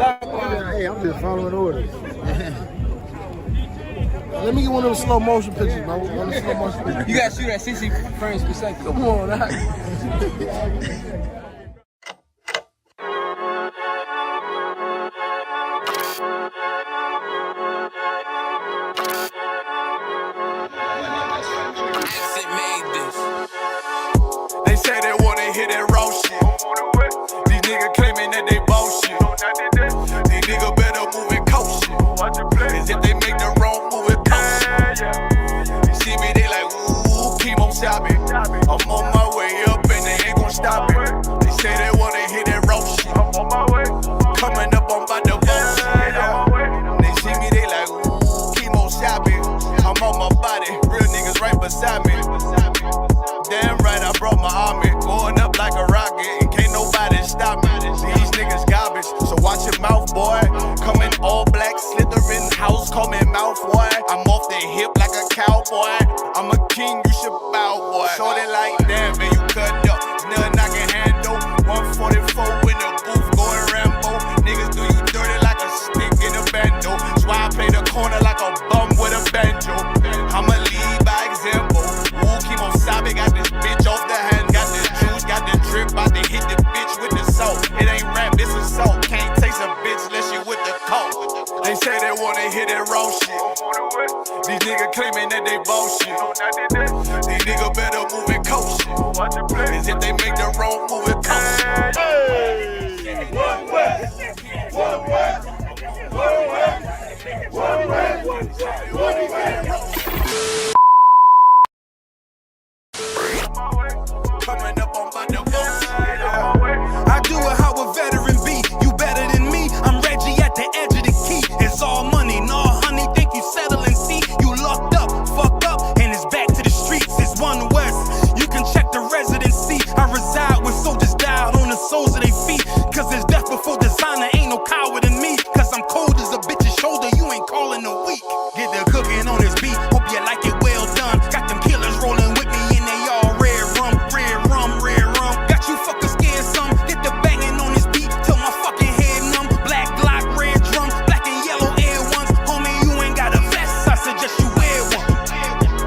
Hey, I'm just following orders. Let me get one of those slow motion pictures, bro. One of the slow motion pictures. You gotta shoot at 60 frames per second. Come on, that. They say they wanna hear that raw shit. These niggas claiming that they bullshit. These niggas better move and coach shit. As if they make the wrong move and coach shit. You see me, they like, ooh, keep on shopping. I'm on my way up and they ain't gon' stop it. They say they wanna hear that raw shit. Coming up on by the bullshit. They see me, they like, ooh, keep on shopping. I'm on my body, real niggas right beside me. Damn right, I brought my army, going up like a rocket, and can't nobody stop me. These niggas garbage, so watch your mouth, boy. Coming all black, slithering house, call me mouth, boy. I'm off the hip like a cowboy. I'm a king, you should bow, boy. Shorty like, damn, man, you cut up. Nothing I can handle. 144 in the booth, going Rambo. Niggas do you dirty like a stick in a bando. That's why I play the corner like a bum with a banjo. I'ma lead by example. Keep on sobbing, got this bitch off the hand, got this juice, got the drip, about to hit the bitch with the salt. It ain't rap, it's assault. Can't taste a bitch unless you with the coke. They say they wanna hear that raw shit. These niggas claiming that they bullshit. These niggas better move and coach shit. As if they make the wrong move and coach shit. Hey, one West, one West, one West, one West, one West. Coming up on my divorce. I do it how a veteran be. You better than me. I'm Reggie at the edge of the key. It's all money, no honey. Think you settling? See, you locked up, fucked up, and it's back to the streets. It's one West. You can check the residency. I reside with soldiers died on the soles of their feet. Cause there's death before designer. Ain't no coward in me. Cause I'm cold as a bitch's shoulder. You ain't calling a week. Get the cooking on this beat. Hope you like it well done. Got them killers rolling with me and they all red rum. Got you fuckers scared some. Get the banging on this beat till my fucking head numb. Black Glock, red drum, black and yellow air ones. Homie, you ain't got a vest. I suggest you wear one.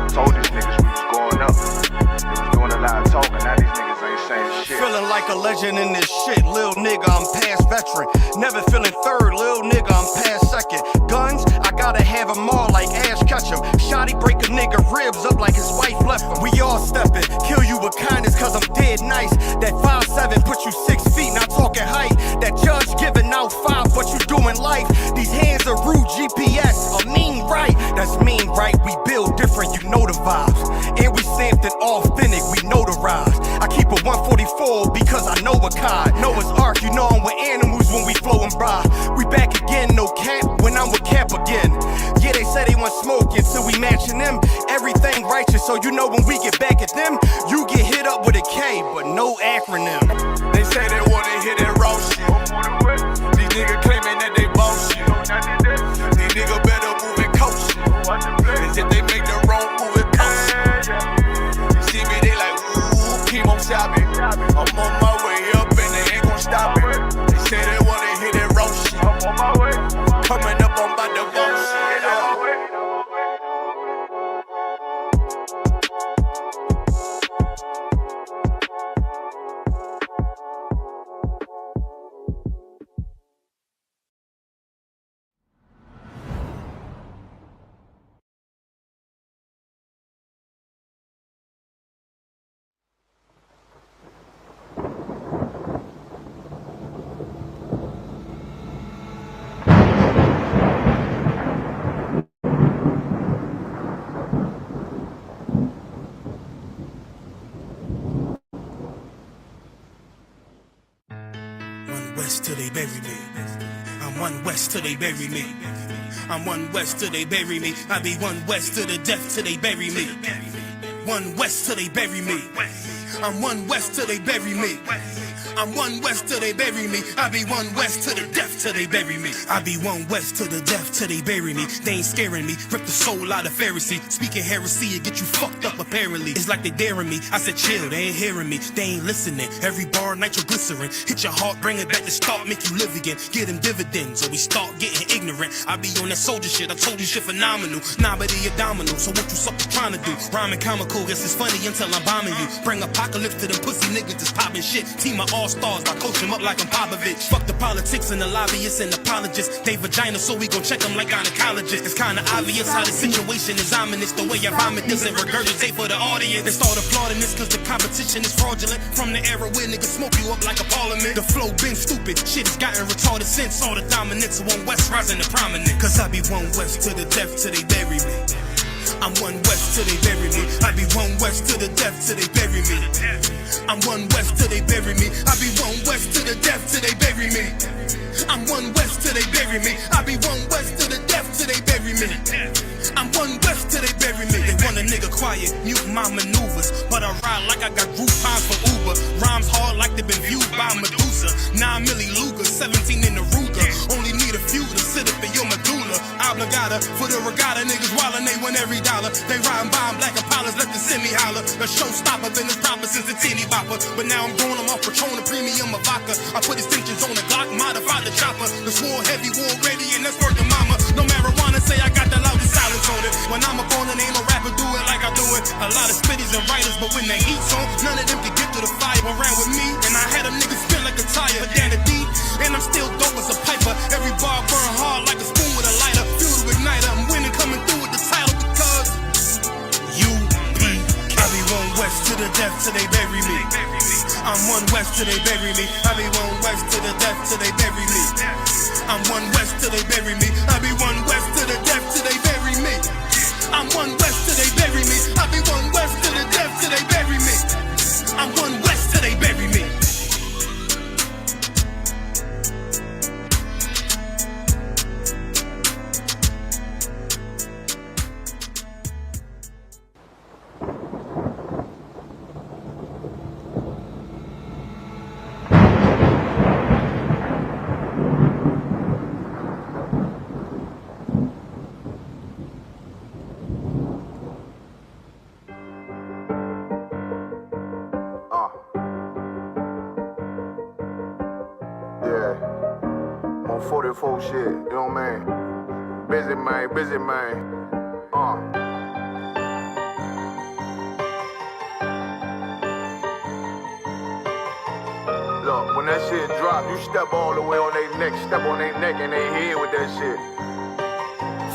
Told these niggas we was going up. They was doing a lot of talking. Now these niggas ain't saying shit. Feeling like a legend in this shit. Lil nigga, I'm past veteran. Never feeling third. Lil nigga, I'm past second. Guns, I gotta have them all like Ash Ketchum. Shotty break a nigga ribs up like his wife left him. We all steppin'. Kill you with kindness cause I'm dead nice. That 5'7" put you 6 feet, not talking height. That judge giving out 5, but you doing life. These hands are rude GPS, a mean right. That's mean right, we build different, you know the vibes. And we something authentic, we notarized. I keep a 144 because I know a God. Noah's Ark, you know I'm with animals when we flowing by. We back again, no cap, when I'm with Cap again. Yeah, they say they want smoke until we matching them. Everything righteous, so you know when we get back at them, you get hit up with a K, but no acronym. They say they wanna hear that raw shit. These niggas claiming that they bullshit. These niggas better move and coach shit. As if they make the wrong move and coach shit. You see me, they like, ooh, keep on shopping. I'm on my way up and they ain't gon' stop it. They say they wanna hear that raw shit. Coming up on my divorce. West till they bury me. I'm one West till they bury me. I'm one West till they bury me. I be one West to the death till they bury me. One West till they bury me. I'm one West till they bury me. I'm one west till they bury me. I be one west to the death till they bury me. I be one west to the death till they bury me. They ain't scaring me. Rip the soul out of Pharisee. Speaking heresy, it get you fucked up apparently. It's like they daring me. I said chill, they ain't hearing me. They ain't listening. Every bar nitroglycerin. Hit your heart, bring it back to start, make you live again. Get them dividends or we start getting ignorant. I be on that soldier shit. I told you shit phenomenal. Nah, but he a domino. So what you suckers trying to do? Rhyming comical, guess it's funny until I'm bombing you. Bring apocalypse to them pussy niggas that's popping shit. Team of all-stars, I coach them up like I'm Popovich. Fuck the politics and the lobbyists and apologists. They vagina, so we gon' check them like gynecologists. It's kinda obvious how the situation is ominous. The way I vomit this and regurgitate for the audience. They start applauding this cause the competition is fraudulent. From the era where niggas smoke you up like a parliament. The flow been stupid, shit has gotten retarded since. All the dominance of one west rising to prominent. Cause I be one west to the death till they bury me. I'm one west till they bury me. I be one west to the death till they bury me. I'm one west till they bury me. I be one west to the death till they bury me. I'm one west till they bury me. I be one west to the death till they bury me. I'm one west till they bury me. They want a nigga quiet, mute my maneuvers, but I ride like I got Groupon for Uber. Rhymes hard like they been viewed by Medusa. 9 milli Luger, 17 in the Ruger. Only need a few to sit up in your medulla. Obligata for the regatta, niggas wildin', they win every dollar. They riding by in black Impalas, let the semi holler. The showstopper been as proper since the teeny bopper. But now I'm growing them off Patron, a premium of vodka. I put extensions on the Glock, modified the chopper. The swore heavy, war ready, and that's working mama. No marijuana, say I got the loudest silence on it. When I'm up on it, ain't no rapper do it like I do it. A lot of spitties and writers, but when they heat's on, none of them can get to the fire. Around with me, and I had a nigga spin like a tire. But down the deep, and I'm still dope as a piper. Every bar burn hard like a spoon with a lighter. Fuel to igniter, I'm winning, coming through with the title because U.P.K. I be one west to the death till they bury me. I'm one west till they bury me. I be one west to the death till they bury me. I'm one west till they bury me. I be one west to the death till they bury me. I'm one west till they bury me. I be one west to the death till they bury me. I'm one west till they bury me. Yeah. On 44 shit, you know what I mean? Busy man, busy man. Look, when that shit drop, you step all the way on their neck, step on their neck and they head with that shit.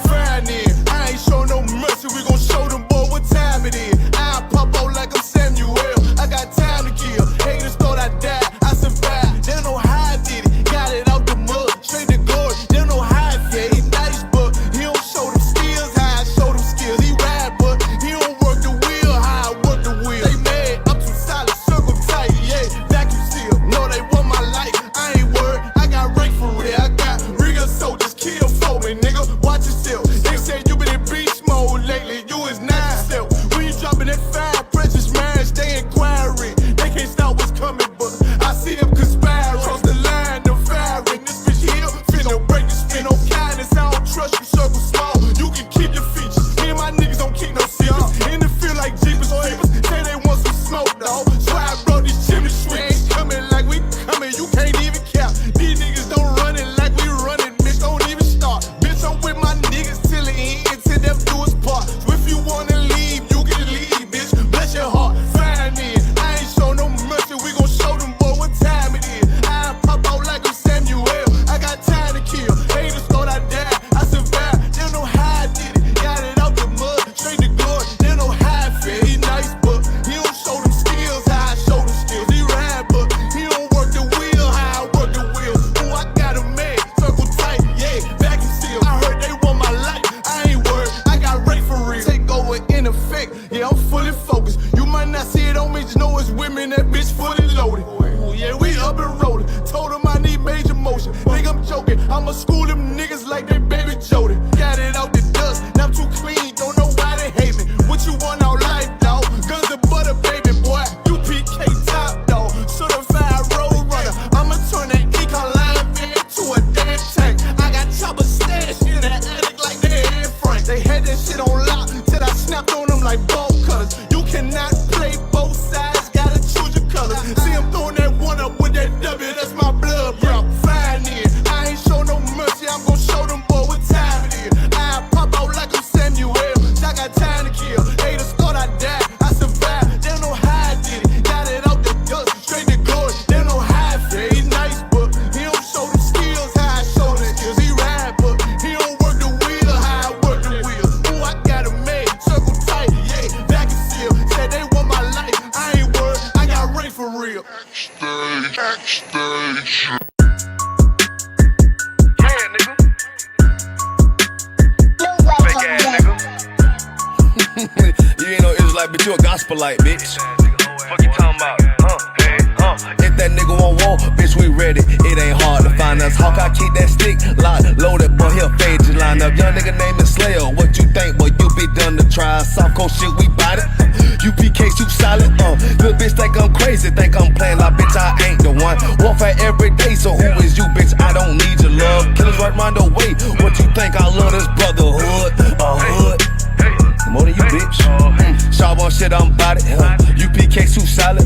Friday, I ain't show no mercy, we gon' show them boy what time it is. I pop out like I'm Samuel, I got time to kill. Haters thought I died, I survived. They don't know how I did it, got it out the mud, straight to glory. They don't know how I feel, he nice but he don't show them skills, how I show them skills. He ride but he don't work the wheel, how I work the wheel. They mad, I'm too solid, circle tight, yeah, vacuum seal. No, they want my life, I ain't worried, I got rank for real. I got real soldiers, kill for me, nigga, watch yourself. They say you been in beast mode lately, you is not yourself. When you dropping that fire, precious marriage, they inquiring. They can't stop what's coming, but I see them conspiring. Cross the line, them firing. This bitch here, finna break the spin. No kindness, I don't trust you, circle small. You can keep your features. Me and my niggas don't keep no secrets. In the field like Jeepers Creepers, say they want some smoke, dawg. So I brought these chimney sweeps. Coming like we coming, you can't even cap. These niggas don't run it like we run it, bitch, don't even start. Bitch, I'm with my niggas till the end, till them do us part. So if you wanna leave, you can leave, bitch. Bless your heart, fine in. I ain't show no mercy, we gon' show them boy what time it is. I pop out like I'm Samuel, I got time to kill. Haters thought I died, I survived. They don't know how I did it, got it out the mud, straight to glory. They don't know how I feel, he nice but he don't show them skills, how I show them skills. He ride but he don't work the wheel, how I work the wheel. Ooh, I got a man, circle tight, yeah, vacuum seal. I heard they want my life, I ain't worried, I got rate for real. Take over in effect, yeah, I'm fully focused. You might not see it on me, just know it's women, that bitch fully loaded. Ooh, yeah, we up and rolling. Told them I need major motion. Think I'm joking, I'ma school them niggas like they baby Jody. Got it out the dust, now I'm too clean, don't know why they hate me. What you want out life, dawg? Guns and butter, baby boy. U.P.K. top, dawg. Certified road Station. Yeah, nigga. Fake ass nigga. You ain't no Israelite, bitch, you a gospelite, bitch. Fuck you talking about? If that nigga won't war, bitch, we ready. It ain't hard to find us. Hawk, I keep that stick locked, loaded, boy, he'll fade you line up. Young nigga named Slayer, what you think, boy, you be done to try. Soft coast shit, we bite it. UPK, too solid, Little bitch think I'm crazy, think I'm playing like bitch, I ain't the one. Warfare every day, so who is you, bitch? I don't need your love. Killers right round the way, what you think? I love this brotherhood, hood. More than you, bitch. Sharp on shit, I'm bout it. UPK too solid.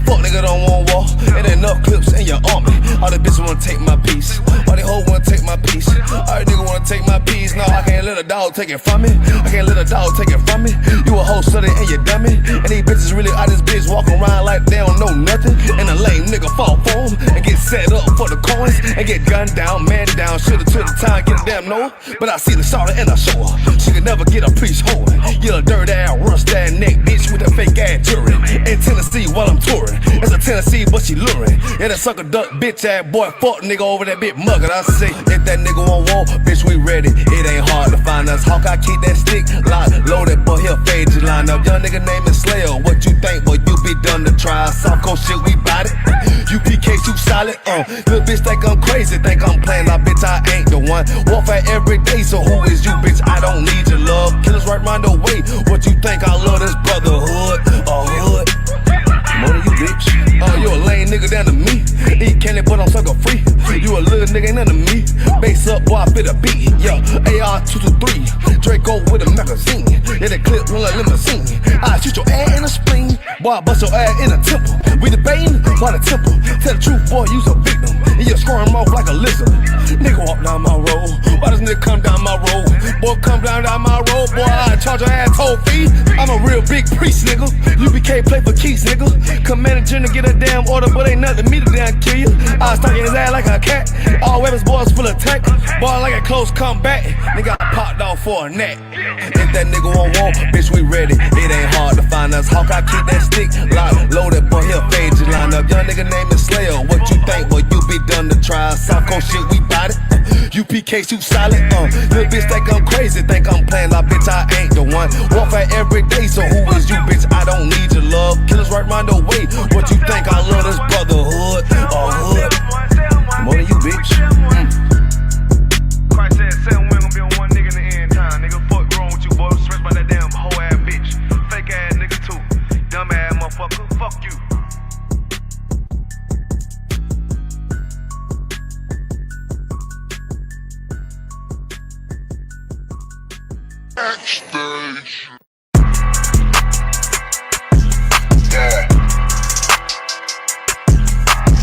Fuck nigga don't want war. Ain't enough clips in your army. All the bitches wanna take my piece. All they hoes wanna take my piece. All they niggas wanna take my piece. No, I can't let a dog take it from me. I can't let a dog take it from me. You a hoe study and you dummy. And these bitches really out this bitch walking around like they don't know nothing. And a lame nigga fall for them and get set up for the coins and get gunned down, man down. Shoulda took the time, get a damn no. But I see the shorty and I show her. She could never get a piece hoe. You a dirt ass, rust ass neck bitch with a fake ass jury. In Tennessee while I'm touring. It's a Tennessee, but she luring. And a sucker duck bitch ass boy, fuck nigga over that bitch muggin'. I say, if that nigga won't war, bitch, we ready. It ain't hard to find us. Hawk, I keep that stick locked, loaded, boy, he'll fade you line up. Young nigga named Slayer, what you think, boy, you be done to try. Soft coast shit, we bout it. UPK too solid, Little bitch think I'm crazy, think I'm playing like bitch, I ain't the one. Warfare every day, so who is you, bitch? I don't need your love. Killers right round the way, what you think? I love this brotherhood, hood. More than you, bitch. You a lame nigga down to me. Eat candy, but I'm sucker free. You a little nigga, ain't none of me. Base up, boy, I fit a beat. Yeah, AR-223. Draco with a magazine. Yeah, that clip run like limousine. I shoot your ass in the spleen. Boy, I bust your ass in a temple. We debating by the temple. Tell the truth, boy, you's a victim. And you squirm off like a lizard. Nigga walk down my road. Why does nigga come down my road? Boy, come down my road. Boy, I charge your ass toll fee. I'm a real big priest, nigga. UPK play for keys, nigga. Command a general get a damn order, but ain't nothing me to damn kill you. I stuck in his ass like a cat. All weapons, boys full of tech. Boy, like a close combat. Nigga, I popped off for a neck. If that nigga won't war, bitch, we ready. It ain't hard to find us. Hawk, I keep that stick locked, loaded, boy, he'll fade you line up. Young nigga named Slayer, what you think, boy, you be done to try. Soft coast shit, we bout it. UPK too solid, Little bitch think I'm crazy, think I'm playing like bitch, I ain't the one. Warfare every day, so who is you, bitch? I don't need your love. Killers right round the way, what you think? I love this brotherhood, hood. More than you, bitch. Christ said 7 women gon' be on one nigga in the end time. Nigga, fuck wrong with you, boy. Stressed by that damn hoe ass bitch. Fake ass nigga too. Dumb ass motherfucker. Fuck you. Station.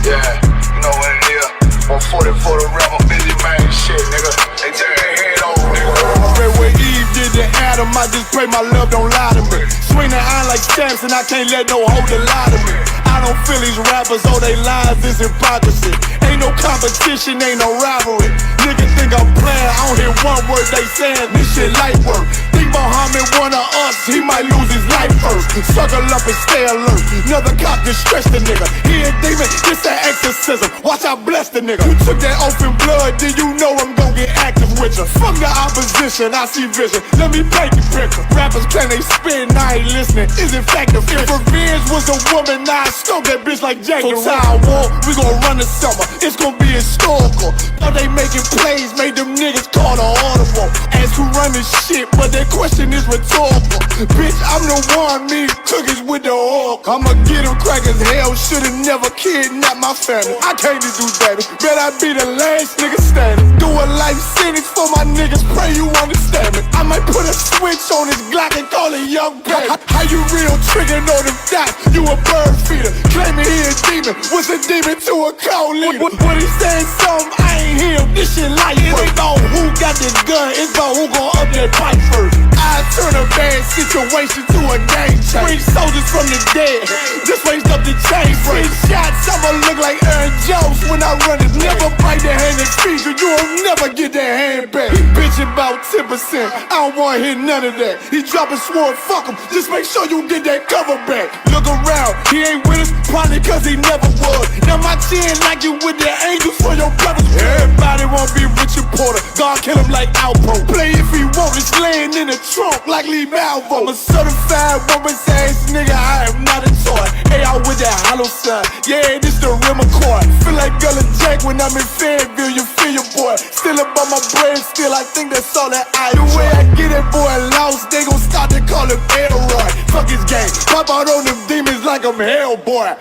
Yeah, you know what it is. 140 for the rebel, busy man, shit, nigga. They tear their head over, nigga. I read where Eve did to Adam, I just pray my love don't lie to me. Swing the iron like stamps and I can't let no hoe to lie to me. I don't feel these rappers, oh they lies is hypocrisy. Ain't no competition, ain't no rivalry. Niggas think I'm playing, I don't hear one word they saying, this shit light work. Think Muhammad one of us, he might lose his life first. Suckle up and stay alert, another cop just stress the nigga. He a demon, it's an exorcism, watch I bless the nigga. You took that oath in blood, then you know I'm gon' get active with you. Fuck the opposition, I see vision, let me paint the picture. Rappers claim they spin, I ain't listening, is it effective? If revenge was a woman, now I scope that bitch like Jake. So time war, we gon' run the summer, it's gon' be historical. Thought they making plays, made them niggas call the audible. Ask who run this shit, but that question is rhetorical. Bitch, I'm the one, me cookies with the oil. I'ma get them crackers, hell, should've never kidnapped my family. I can't do that, bet I be the last nigga standing. Do a life sentence for my niggas, pray you understand me. I might put a switch on his Glock and call it young baby. How you real trigger know them dots? You a bird feeder, claiming he a demon. What's a demon to a cold leader? What he saying something, I ain't hear him, this shit light. It ain't about who got this gun, it's about who gon' up that pipe first. I turn a bad situation to a game changer. Bring soldiers from the dead, just raised up the chain frame. Shots, I'ma look like Aaron Jones when I run it. Never bite the hand and feed you, you'll never get that hand back. He bitch about 10%, I don't wanna hear none of that. He dropping sword, fuck him, just make sure you get that cover back. Look around, he ain't with us, probably cause he never was. Now my chin like you with the angels for your brothers. Everybody wanna be Richard Porter, God kill him like Alpo. Play if he want, it's laying in the trunk like Lee Malvo. I'm a certified woman's ass nigga, I am not a toy. Hey, out with that hollow sign, yeah, this the rim accord. Feel like Gullah Jack when I'm in Fayetteville, you feel your boy. Still up on my brain, still I think that's all that I do. The way I get it, boy, lost, they gon' start to call him Elroy. Fuck his game, pop out on them demons like I'm Hellboy.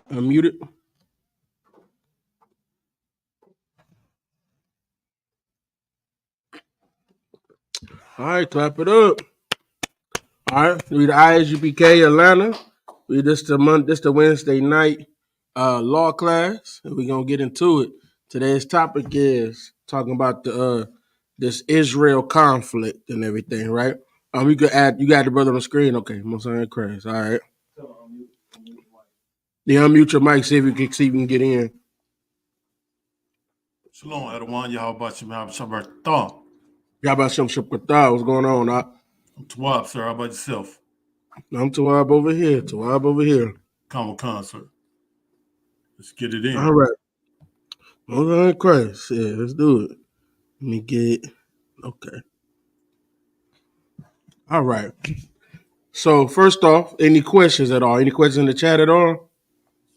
Unmuted. All right, clap it up. All right, we the I.S.U.P.K. Atlanta. We this the Wednesday night law class, and we're gonna get into it. Today's topic is talking about the this Israel conflict and everything, right? You got the brother on the screen, okay? I'm saying Chris. All right. Yeah, unmute your mic, see if you can get in. Shalom, everyone. Y'all Y'all Shem Shukata, what's going on? I'm Tawab, sir. How about yourself? I'm Tawab over here. Tawab over here. Comic-Con, sir. Let's get it in. All right. All right, Chris. Yeah, let's do it. Let me get okay. All right. So first off, any questions at all? Any questions in the chat at all?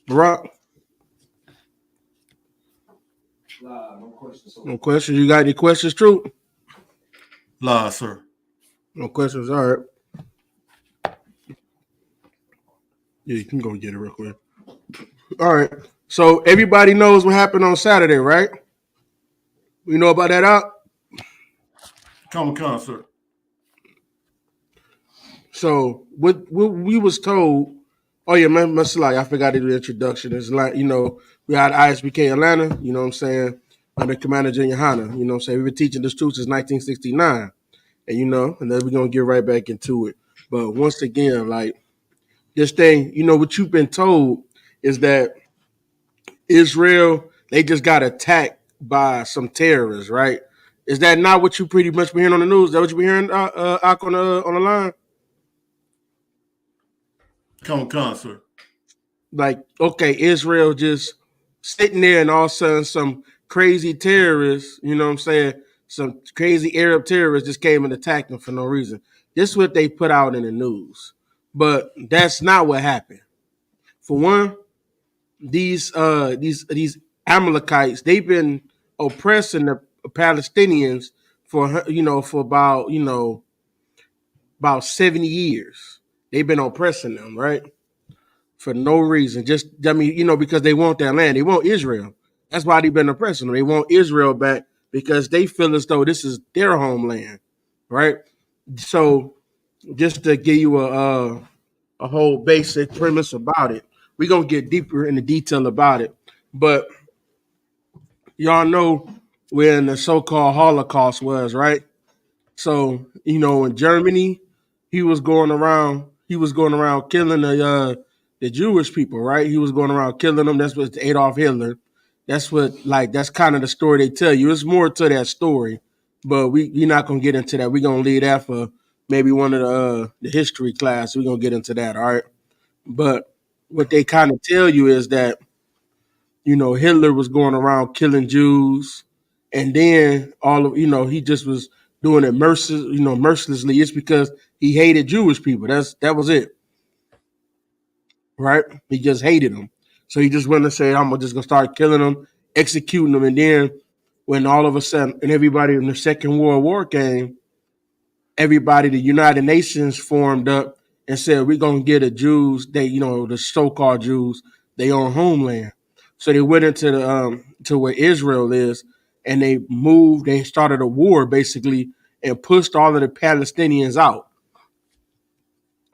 Rock? No questions. No questions. You got any questions, True? Live, sir. No questions. All right. Yeah, you can go get it real quick. All right. So everybody knows what happened on Saturday, right? We know about that out? Comic-Con, sir. So what we was told, oh yeah, man, I forgot to do the introduction. It's like, we had I.S.U.P.K. Atlanta, you know what I'm saying, under Commander General YAHANNA, you know what I'm saying? We've been teaching this truth since 1969. And and then we're gonna get right back into it. But once again, like this thing, what you've been told is that Israel, they just got attacked by some terrorists, right? Is that not what you pretty much been hearing on the news? Is that what you been hearing on the line? Comic-Con, sir. Like, okay, Israel just sitting there and all of a sudden some crazy terrorists, you know what I'm saying? Some crazy Arab terrorists just came and attacked them for no reason. This is what they put out in the news. But that's not what happened. For one, these Amalekites, they've been oppressing the Palestinians for about 70 years. They've been oppressing them, right? For no reason. Because they want their land. They want Israel. That's why they've been oppressing them. They want Israel back because they feel as though this is their homeland, right? So just to give you a whole basic premise about it, we're going to get deeper into detail about it. But y'all know when the so-called Holocaust was, right? So, in Germany, he was going around killing the Jewish people, right? He was going around killing them. That's what Adolf Hitler. That's kind of the story they tell you. It's more to that story, but we're not gonna get into that. We're gonna leave that for maybe one of the history class. We're gonna get into that, all right? But what they kind of tell you is that Hitler was going around killing Jews, and then he just was doing it mercilessly. It's because he hated Jewish people. That was it, right? He just hated them, so he just went and said, "I'm just gonna start killing them, executing them." And then when all of a sudden, and everybody in the Second World War came, the United Nations formed up and said, "We're gonna get the Jews, the so-called Jews, their own homeland." So they went into to where Israel is, and they started a war basically and pushed all of the Palestinians out.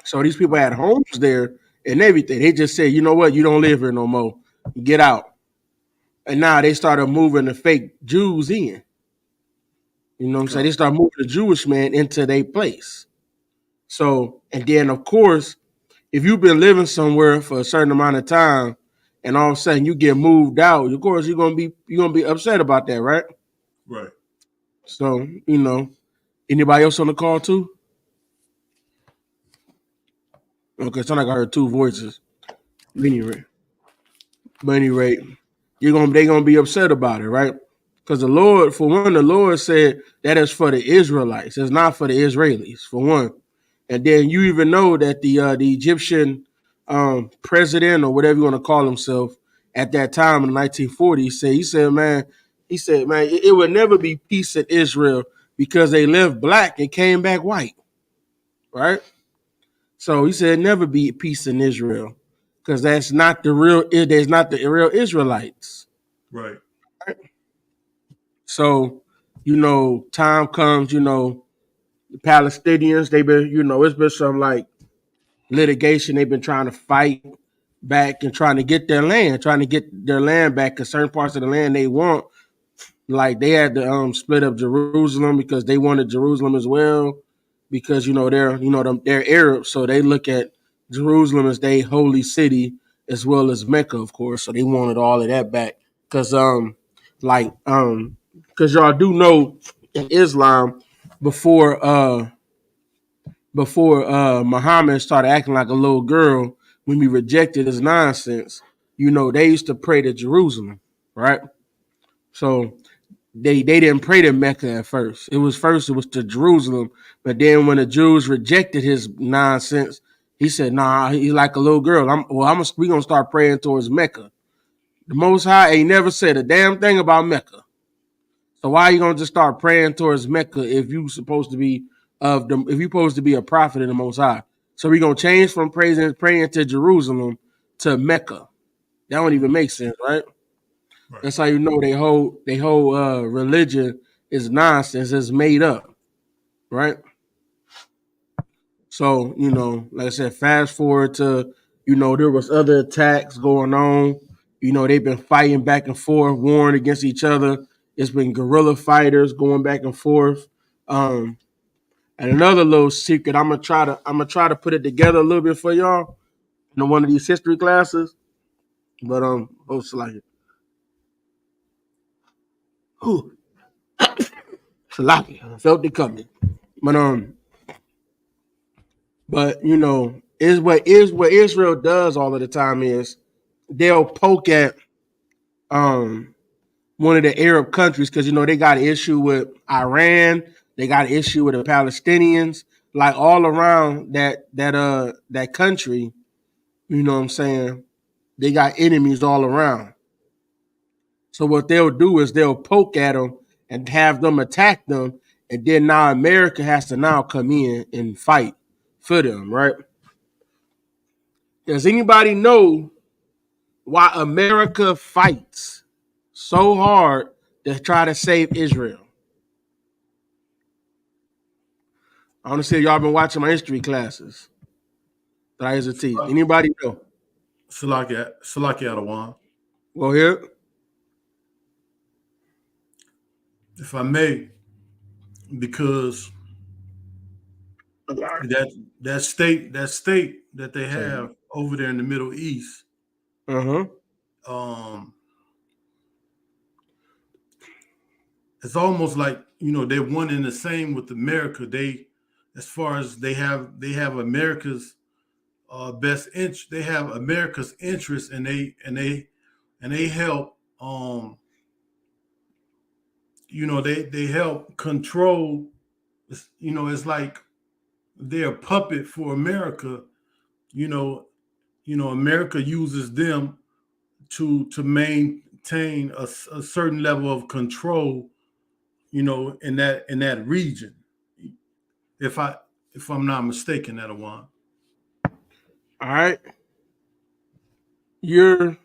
So these people had homes there and everything. They just said, you know what, you don't live here no more. Get out. And now they started moving the fake Jews in. You know what I'm saying? They started moving the Jewish man into their place. So, and then of course, if you've been living somewhere for a certain amount of time and all of a sudden you get moved out, of course you're gonna be upset about that, right? Right. So, anybody else on the call too? Okay, it's not like I heard two voices. But anyway, they gonna be upset about it, right? Because the Lord said that is for the Israelites. It's not for the Israelis, for one. And then you even know that the Egyptian president or whatever you want to call himself at that time in the 1940s he said, man, it would never be peace in Israel because they left black and came back white, right? So he said never be peace in Israel because that's not the real. There's not the real Israelites. Right. So, time comes, the Palestinians, they've been, it's been some like litigation. They've been trying to fight back and trying to get their land back because certain parts of the land they want. Like they had to split up Jerusalem because they wanted Jerusalem as well. Because they're Arabs, so they look at Jerusalem as their holy city as well as Mecca, of course. So they wanted all of that back. Because y'all do know in Islam before Muhammad started acting like a little girl when we rejected his nonsense, they used to pray to Jerusalem, right? So they didn't pray to Mecca at first. It was to Jerusalem, but then when the Jews rejected his nonsense, he said, "Nah, he's like a little girl. We gonna start praying towards Mecca." The Most High ain't never said a damn thing about Mecca. So why are you gonna just start praying towards Mecca if you supposed to be a prophet of the Most High? So we gonna change from praying to Jerusalem to Mecca. That don't even make sense, right? Right. That's how you know they whole religion is nonsense. It's made up, right? So like I said, fast forward to there was other attacks going on. They've been fighting back and forth, warring against each other. It's been guerrilla fighters going back and forth. And another little secret, I'm gonna try to put it together a little bit for y'all in one of these history classes. But Salaki. Salaki. I felt it coming. But is what Israel does all of the time is they'll poke at one of the Arab countries because they got an issue with Iran, they got an issue with the Palestinians, like all around that country. You know what I'm saying? They got enemies all around. So what they'll do is they'll poke at them and have them attack them, and then now America has to now come in and fight for them, right? Does anybody know why America fights so hard to try to save Israel? I want to say y'all been watching my history classes. TITHES. Anybody know? Salaki Adawan. Well, here. If I may, because that state that they have over there in the Middle East, it's almost like they're one and the same with America. As far as they have America's best interest, they have America's interest, and they help they help control. It's like they're a puppet for America. America uses them to maintain a certain level of control, in that region. If I'm not mistaken, Adawan. All right. You're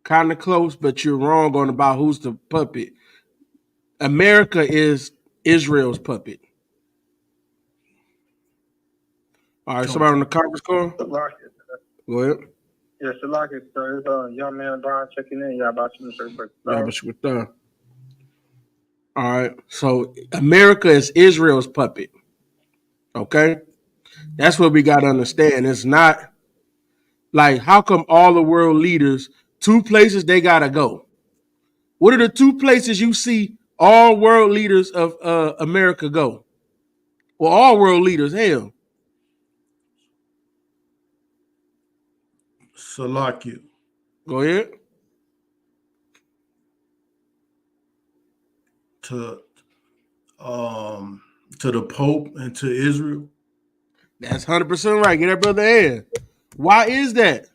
kind of close, but you're wrong on about who's the puppet. America is Israel's puppet. All right, somebody on the conference call? Go ahead. Yes, Shalaki, sir. It's young man Brian checking in. Y'all about you, sir. All right. So America is Israel's puppet. Okay? That's what we got to understand. It's not like, how come all the world leaders, two places they got to go? What are the two places you see all world leaders of America go? Well, all world leaders, hell. Salakia. Go ahead. To the Pope and to Israel. That's 100% right. Get that brother in. Why is that?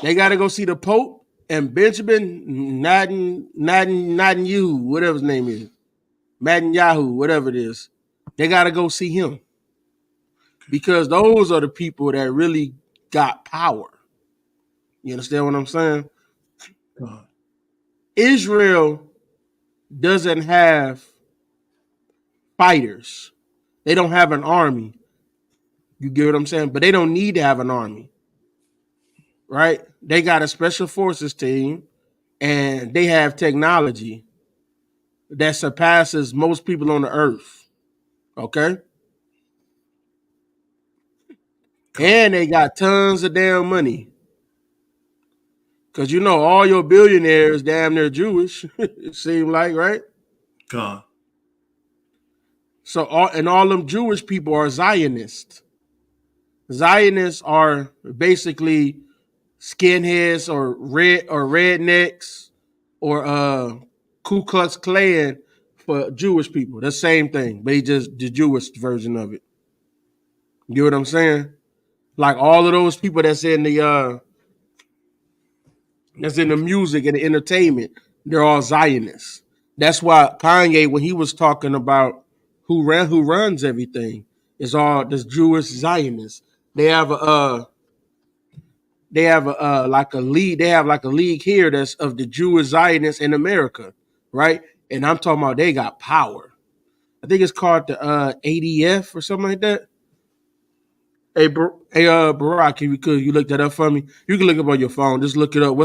They got to go see the Pope and Benjamin Netanyahu, whatever his name is. Netanyahu, whatever it is. They got to go see him. Because those are the people that really got power. You understand what I'm saying? Israel doesn't have fighters. They don't have an army. You get what I'm saying? But they don't need to have an army. Right? They got a special forces team and they have technology that surpasses most people on the earth. Okay? And they got tons of damn money. Because you know, all your billionaires damn near Jewish, it seems like, right? God. So all them Jewish people are Zionists. Zionists are basically skinheads or rednecks or Ku Klux Klan for Jewish people. The same thing, but he just the Jewish version of it. You know what I'm saying? Like all of those people that's in the music and the entertainment, they're all Zionists. That's why Kanye, when he was talking about who runs everything, is all this Jewish Zionists. They have a like a league. They have like a league here that's of the Jewish Zionists in America, right? And I'm talking about they got power. I think it's called the ADF or something like that. Hey, Barack, could you look that up for me? You can look it up on your phone. Just look it up.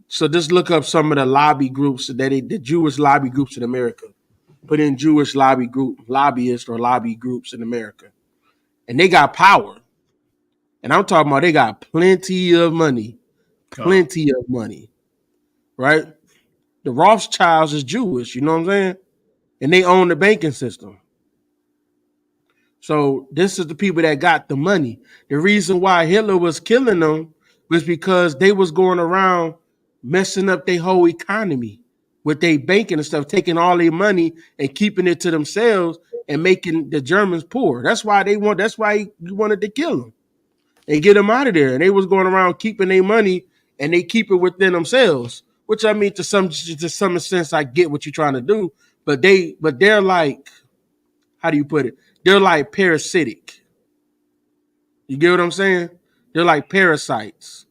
So just look up some of the lobby groups the Jewish lobby groups in America. Put in Jewish lobbyists or lobby groups in America. And they got power. And I'm talking about they got plenty of money. Plenty of money. Right? The Rothschilds is Jewish, you know what I'm saying? And they own the banking system. So this is the people that got the money. The reason why Hitler was killing them was because they was going around messing up their whole economy with their banking and stuff, taking all their money and keeping it to themselves and making the Germans poor. That's why he wanted to kill them and get them out of there. And they was going around keeping their money and they keep it within themselves. Which I mean, to some sense, I get what you're trying to do, but they're like, how do you put it? They're like parasitic. You get what I'm saying? They're like parasites.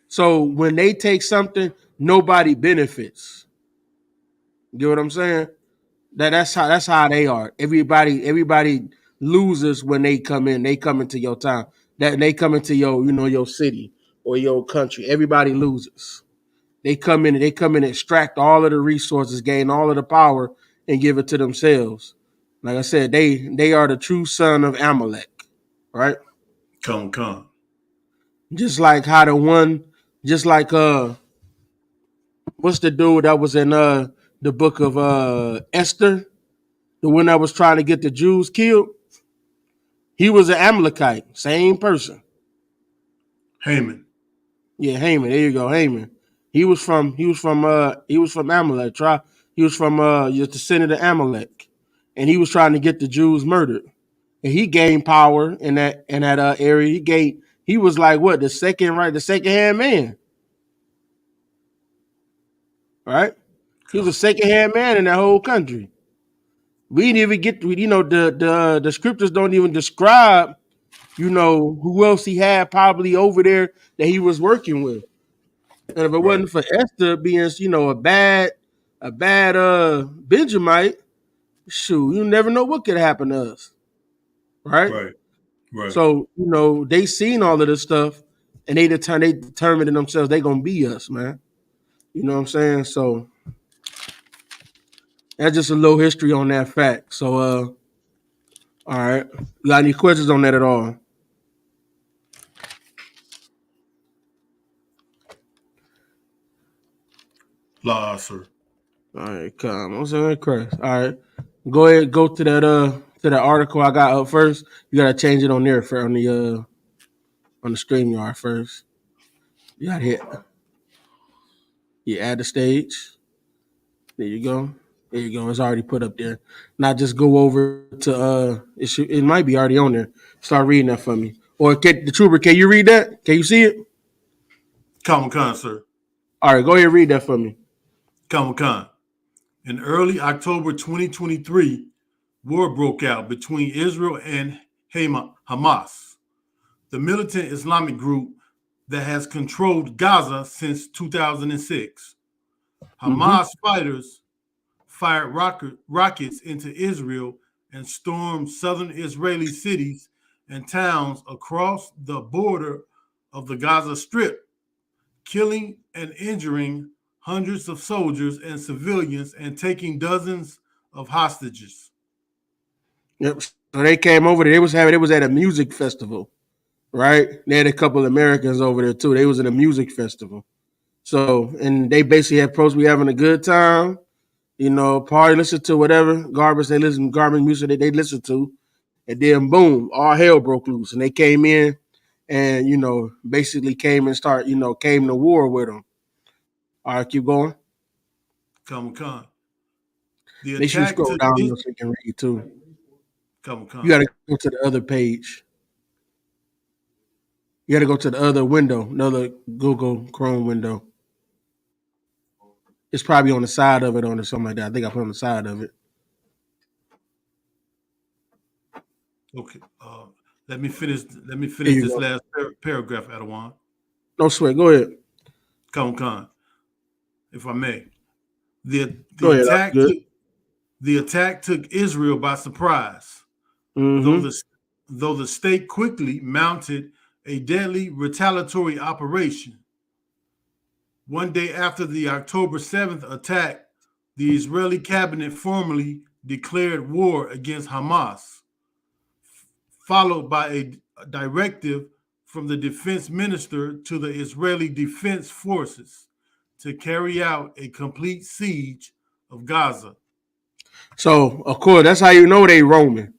So when they take something, nobody benefits. You get what I'm saying? That's how they are. Everybody loses when they come in. They come into your town. That they come into your city or your country. Everybody loses. They come in and extract all of the resources, gain all of the power, and give it to themselves. Like I said, they are the true son of Amalek, right? Come. Just like what's the dude that was in the book of Esther, the one that was trying to get the Jews killed? He was an Amalekite, same person. Haman. Yeah, Haman. There you go, Haman. He was from Amalek. He was from the descendant of Amalek, and he was trying to get the Jews murdered. And he gained power in that area. He was like what, the second hand man, right? He was a second hand man in that whole country. We didn't even get the scriptures don't even describe who else he had probably over there that he was working with. And if it wasn't for Esther being a bad a bad Benjamite, shoot, you never know what could happen to us, right? Right. Right. So they seen all of this stuff, and they determined in themselves they gonna be us, man. You know what I'm saying? So that's just a little history on that fact. So all right, you got any questions on that at all? La, sir. All right, come on, Christ. All right, go ahead, go to that article I got up first. You gotta change it on there for on the StreamYard first. You gotta hit. You add the stage. There you go. There you go. It's already put up there. Now just go over to it might be already on there. Start reading that for me. Or the trooper, can you read that? Can you see it? Common Con, sir. All right, go ahead and read that for me. Common Con. In early October 2023, war broke out between Israel and Hamas, the militant Islamic group that has controlled Gaza since 2006. Hamas fighters fired rockets into Israel and stormed southern Israeli cities and towns across the border of the Gaza Strip, killing and injuring hundreds of soldiers and civilians and taking dozens of hostages. Yep. So they came over there. It was at a music festival, right? They had a couple of Americans over there too. They was at a music festival. So, and they basically had supposed to be having a good time, party, listen to whatever garbage music that they listen to, and then boom, all hell broke loose, and they came in, and basically came to war with them. All right, keep going. Common Con. The Make sure you attack scroll took down so you can read too. Common Con. You got to go to the other page. You got to go to the other window, another Google Chrome window. It's probably on the side of it or something like that. I think I put it on the side of it. Okay. Let me finish this go. last paragraph, Adawan. No sweat. Go ahead. Common Con, if I may. The attack took Israel by surprise, Mm-hmm. though the state quickly mounted a deadly retaliatory operation. One day after the October 7th attack, the Israeli cabinet formally declared war against Hamas, followed by a directive from the defense minister to the Israeli Defense Forces to carry out a complete siege of Gaza. So, of course, that's how you know they Roman.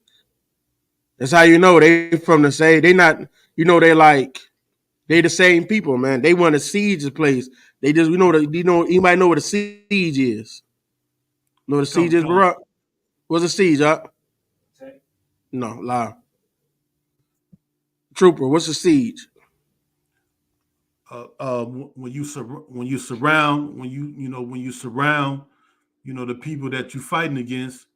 That's how you know they from the same. They not, they the same people, man. They want to siege the place. They just, you might know what a siege is. Know what a siege is, Barack? What's a siege, up? No, lie. Trooper, what's a siege? When you surround the people that you're fighting against,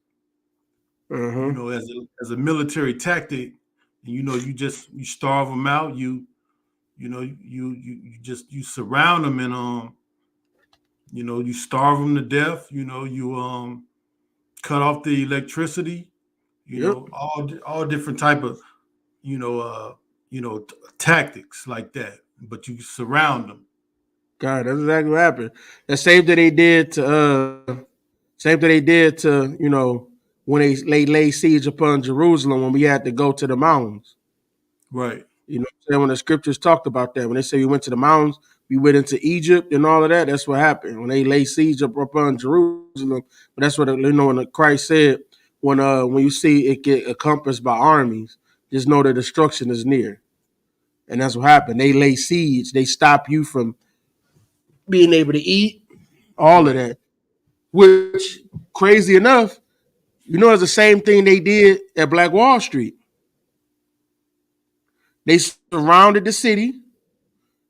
as a military tactic, you starve them out, you surround them and you starve them to death, you cut off the electricity, all different type of tactics like that, but you surround them. God, that's exactly what happened. The same thing they did to when they laid siege upon Jerusalem when we had to go to the mountains. Right. When the scriptures talked about that, when they say we went to the mountains, we went into Egypt and all of that. That's what happened when they laid siege upon Jerusalem. But that's what when Christ said, when you see it get encompassed by armies, just know the destruction is near. And that's what happened. They lay siege. They stop you from being able to eat, all of that. Which, crazy enough, it's the same thing they did at Black Wall Street. They surrounded the city,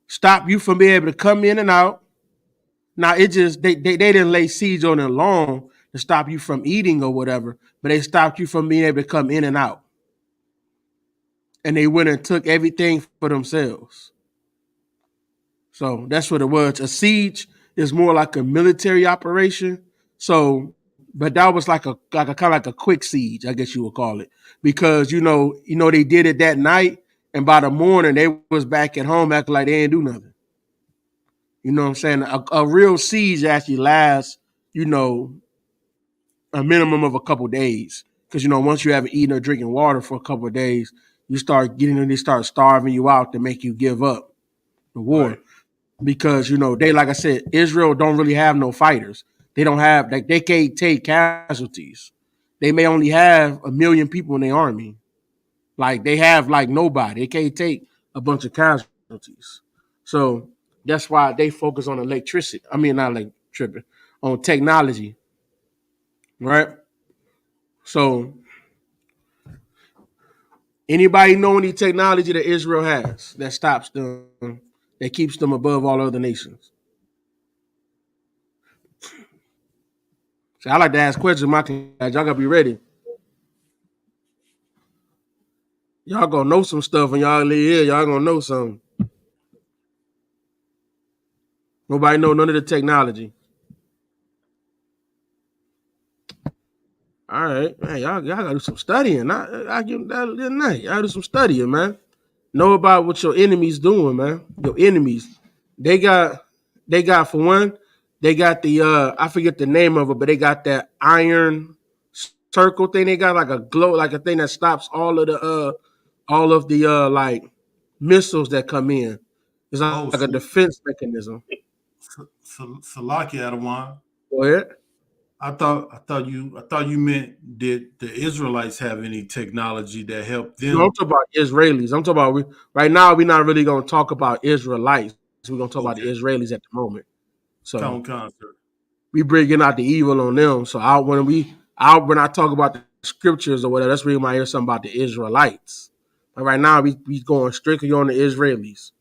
stopped you from being able to come in and out. Now, it just, they didn't lay siege on it long to stop you from eating or whatever, but they stopped you from being able to come in and out. And they went and took everything for themselves. So that's what it was. A siege is more like a military operation. So, but that was like a kind of like a quick siege, I guess you would call it, because they did it that night, and by the morning they was back at home acting like they ain't do nothing. You know what I'm saying? A real siege actually lasts, a minimum of a couple days, because once you haven't eaten or drinking water for a couple of days, they start starving you out to make you give up the war. Right. Because they, like I said, Israel don't really have no fighters. They don't have, like, they can't take casualties. They may only have 1 million people in their army. Like, they have like nobody. They can't take a bunch of casualties. So that's why they focus on electricity. I mean, not like tripping on technology, right? So anybody know any technology that Israel has that stops them, that keeps them above all other nations? So I like to ask questions, my class. Y'all gotta be ready. Y'all gonna know some stuff, and y'all leave here. Y'all gonna know something. Nobody know none of the technology. All right, man. Y'all gotta do some studying. I give that night. Y'all do some studying, man. Know about what your enemies doing, man. Your enemies. They got for one, they got the I forget the name of it, but they got that iron circle thing. They got like a glow, like a thing that stops all of the like missiles that come in. It's Oh, like a defense mechanism. Salakia Adawan. Go ahead. I thought you meant, did the Israelites have any technology that helped No, I'm them? talking about Israelis. I'm talking about right now. We're not really gonna talk about Israelites. We're gonna talk about the Okay. Israelis at the moment. So Concert. we bringing out the evil on them. So when I talk about the scriptures or whatever, that's where you might hear something about the Israelites. But right now we going strictly on the Israelis.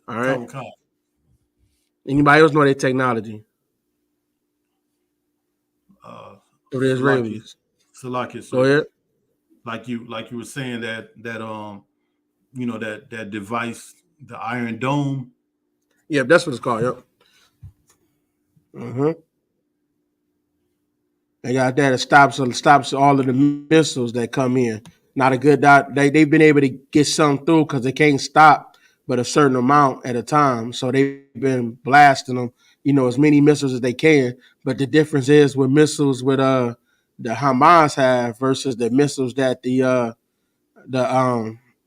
All right. Concert. Anybody else know their technology? Or the Salakia. Israelis? Salakia, Go sir. ahead. Like you were saying that that device, the Iron Dome. Yeah, that's what it's called. Yep. They got that. It stops all of the missiles that come in. Not a good dot. They've been able to get some through because they can't stop but a certain amount at a time. So they've been blasting them, as many missiles as they can. But the difference is with missiles with the Hamas have versus the missiles that the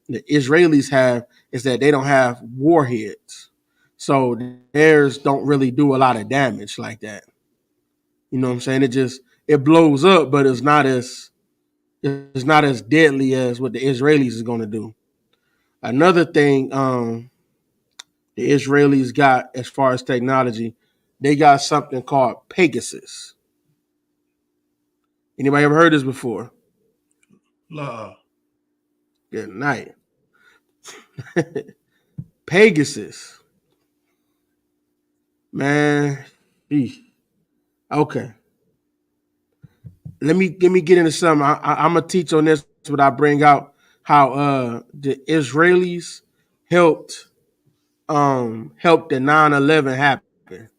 Israelis have is that they don't have warheads. So theirs don't really do a lot of damage like that. You know what I'm saying? It blows up, but it's not as deadly as what the Israelis is going to do. Another thing the Israelis got as far as technology, they got something called Pegasus. Anybody ever heard this before? La. Good night. Pegasus, man. Okay, let me get into something. I'm gonna teach on this, but I bring out how the Israelis helped helped the 9/11 happen,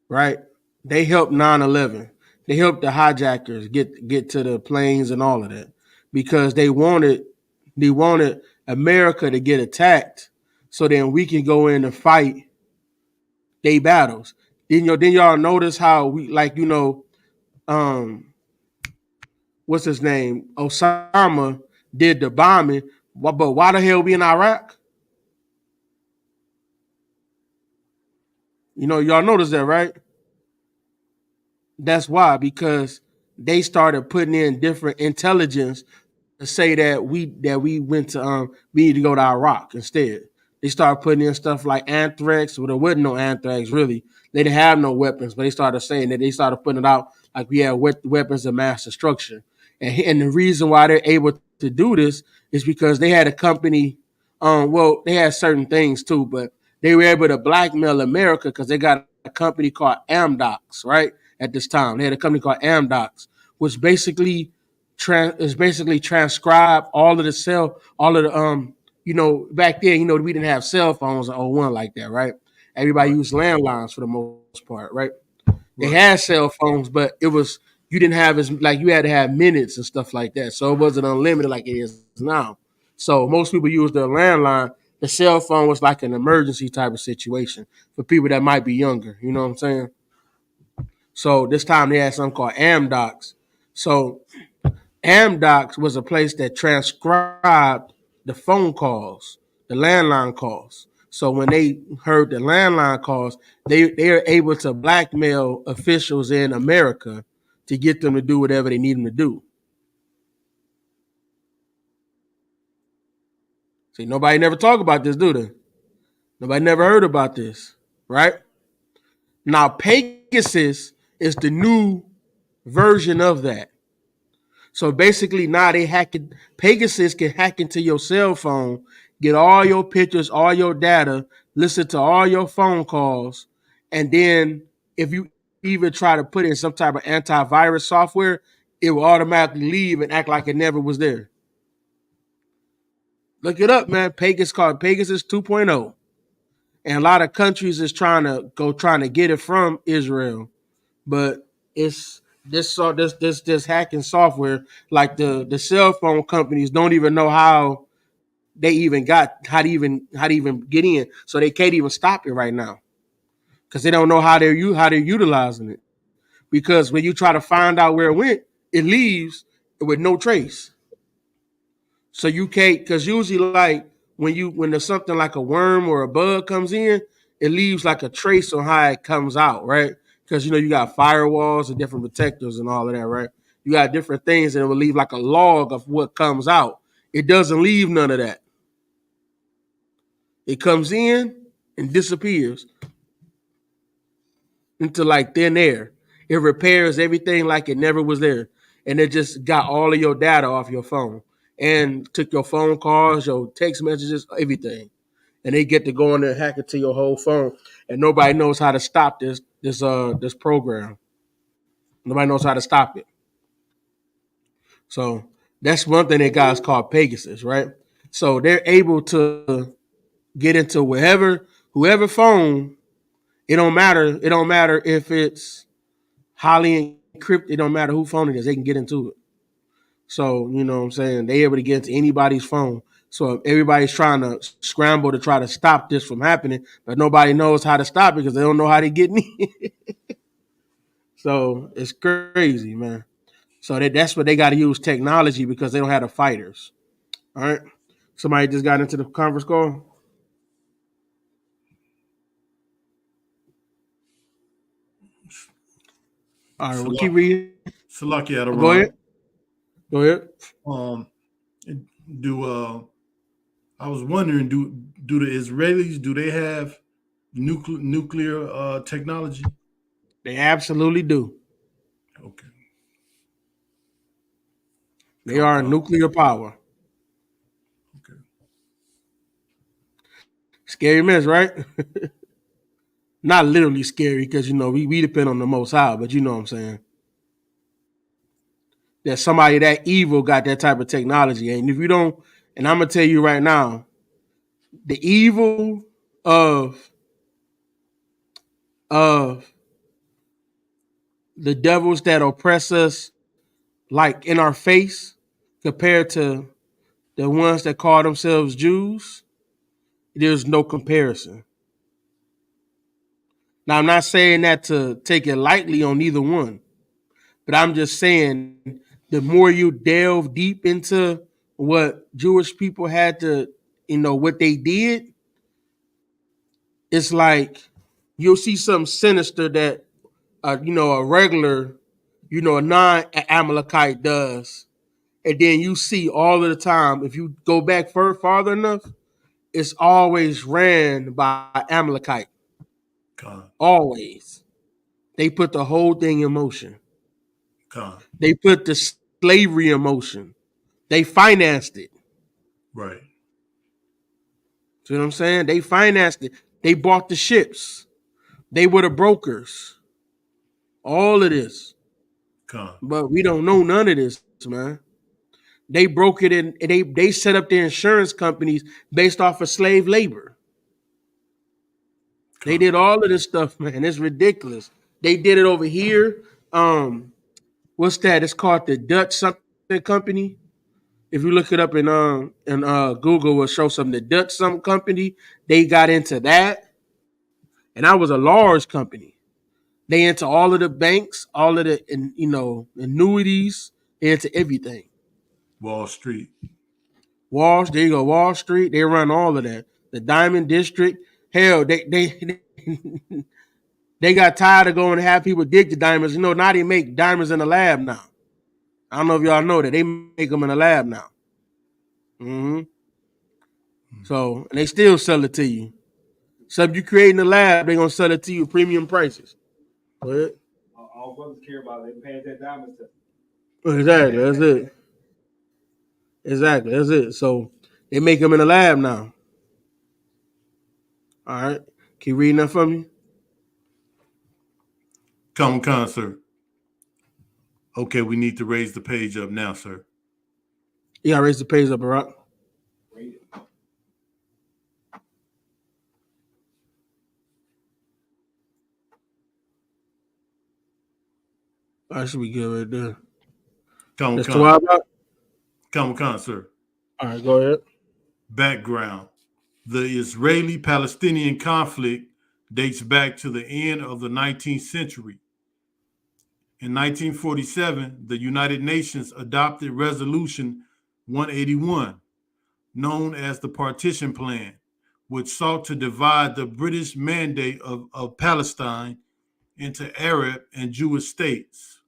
right? They helped 9/11. They helped the hijackers get to the planes and all of that because they wanted America to get attacked so then we can go in and fight they battles. Then y'all notice how we um what's his name? Osama did the bombing, but why the hell we in Iraq? Y'all notice that, right? That's why, because they started putting in different intelligence to say that we went to we need to go to Iraq instead. They started putting in stuff like anthrax, well, there wasn't no anthrax really. They didn't have no weapons, but they started saying that they started putting it out like we had weapons of mass destruction. And the reason why they're able to do this is because they had a company. Well, they had certain things too, but they were able to blackmail America because they got a company called Amdocs, right? At this time, they had a company called Amdocs, which basically transcribe all of the back then, we didn't have cell phones or one like that, right? Everybody Right. used landlines for the most part, right? They Right. had cell phones, but it was you didn't have as like you had to have minutes and stuff like that. So it wasn't unlimited like it is now. So most people use their landline. The cell phone was like an emergency type of situation for people that might be younger. You know what I'm saying? So this time they had something called AmDocs. So AmDocs was a place that transcribed the phone calls, the landline calls. So when they heard the landline calls, they are able to blackmail officials in America to get them to do whatever they need them to do. See, nobody never talk about this, do they? Nobody never heard about this, right? Now Pegasus is the new version of that. So basically, now they hacking. Pegasus can hack into your cell phone, get all your pictures, all your data, listen to all your phone calls, and then if you even try to put in some type of antivirus software, it will automatically leave and act like it never was there. Look it up, man. Pegasus called Pegasus 2.0, and a lot of countries is trying to get it from Israel, but it's this hacking software. Like the cell phone companies don't even know how they even got how to even get in, so they can't even stop it right now because they don't know how they're utilizing it. Because when you try to find out where it went, it leaves with no trace. So you can't, because usually like when there's something like a worm or a bug comes in, it leaves like a trace on how it comes out, right? Because you got firewalls and different protectors and all of that, right? You got different things and it will leave like a log of what comes out. It doesn't leave none of that. It comes in and disappears into like thin air. It repairs everything like it never was there. And it just got all of your data off your phone and took your phone calls, your text messages, everything. And they get to go in there and hack it to your whole phone. And nobody knows how to stop this program. Nobody knows how to stop it. So that's one thing that guys call Pegasus, right? So they're able to get into whoever phone. It don't matter. It don't matter if it's highly encrypted. It don't matter who phone it is. They can get into it. So, you know what I'm saying? They're able to get into anybody's phone. So everybody's trying to scramble to try to stop this from happening, but nobody knows how to stop it because they don't know how to get in. So it's crazy, man. So that's what they got to use technology because they don't have the fighters. All right. Somebody just got into the conference call. All right, we'll keep reading. Salaki at Go ahead. Go ahead. I was wondering, do the Israelis, do they have nuclear technology? They absolutely do. Okay. They are a nuclear power. Okay. Scary mess, right? Not literally scary because, we depend on the Most High, but you know what I'm saying. That somebody that evil got that type of technology. And if you don't, and I'm going to tell you right now, the evil of the devils that oppress us like in our face compared to the ones that call themselves Jews, there's no comparison. Now, I'm not saying that to take it lightly on either one, but I'm just saying the more you delve deep into what Jewish people had to, what they did, it's like you'll see something sinister that, a regular, a non-Amalekite does. And then you see all of the time, if you go back farther enough, it's always ran by Amalekite. God. Always. They put the whole thing in motion. God. They put the slavery in motion. They financed it. Right. See what I'm saying? They financed it. They bought the ships. They were the brokers. All of this. God. But we don't know none of this, man. They broke it in. They set up their insurance companies based off of slave labor. They did all of this stuff, man. It's ridiculous. They did it over here. What's that? It's called the Dutch something company. If you look it up in Google, will show something. The Dutch something company. They got into that, and that was a large company. They into all of the banks, all of the annuities. They into everything. Wall Street. There you go, Wall Street. They run all of that. The Diamond District. Hell, they they got tired of going to have people dig the diamonds. Now they make diamonds in the lab now. I don't know if y'all know that they make them in the lab now. Mm-hmm. So and they still sell it to you. So if you create in the lab, they're gonna sell it to you at premium prices. Go ahead. All brothers care about they paying that diamond stuff. Exactly, that's it. Exactly, that's it. So they make them in the lab now. All right. Keep reading that for me. Come, sir. Okay, we need to raise the page up now, sir. Yeah, raise the page up, Barack. Read it. I should be good right there. Come, That's 12 out? come, sir. All right, go ahead. Background. The Israeli-Palestinian conflict dates back to the end of the 19th century. In 1947, the United Nations adopted Resolution 181, known as the Partition Plan, which sought to divide the British Mandate of Palestine into Arab and Jewish states.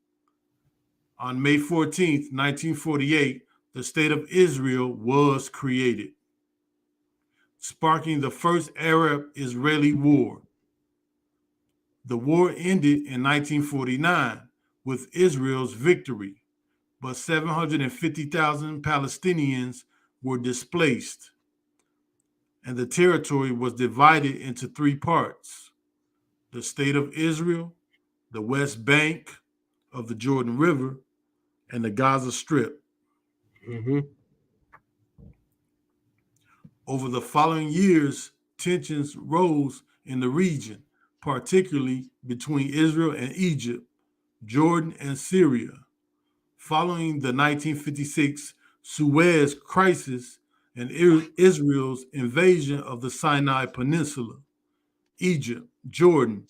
On May 14, 1948, the State of Israel was created, sparking the first Arab-Israeli War. The war ended in 1949 with Israel's victory, but 750,000 Palestinians were displaced, and the territory was divided into three parts: the State of Israel, the West Bank of the Jordan River, and the Gaza Strip. Mm-hmm. Over the following years, tensions rose in the region, particularly between Israel and Egypt, Jordan and Syria. Following the 1956 Suez Crisis and Israel's invasion of the Sinai Peninsula, Egypt, Jordan,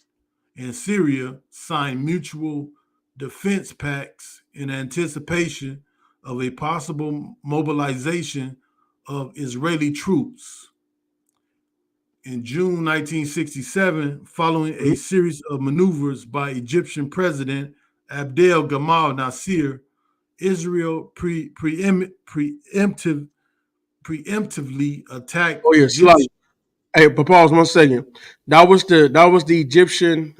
and Syria signed mutual defense pacts in anticipation of a possible mobilization of Israeli troops. In June 1967, following a series of maneuvers by Egyptian President Abdel Gamal Nasser, Israel preemptively attacked Oh yeah, Egyptian. Hey, but pause 1 second. That was the Egyptian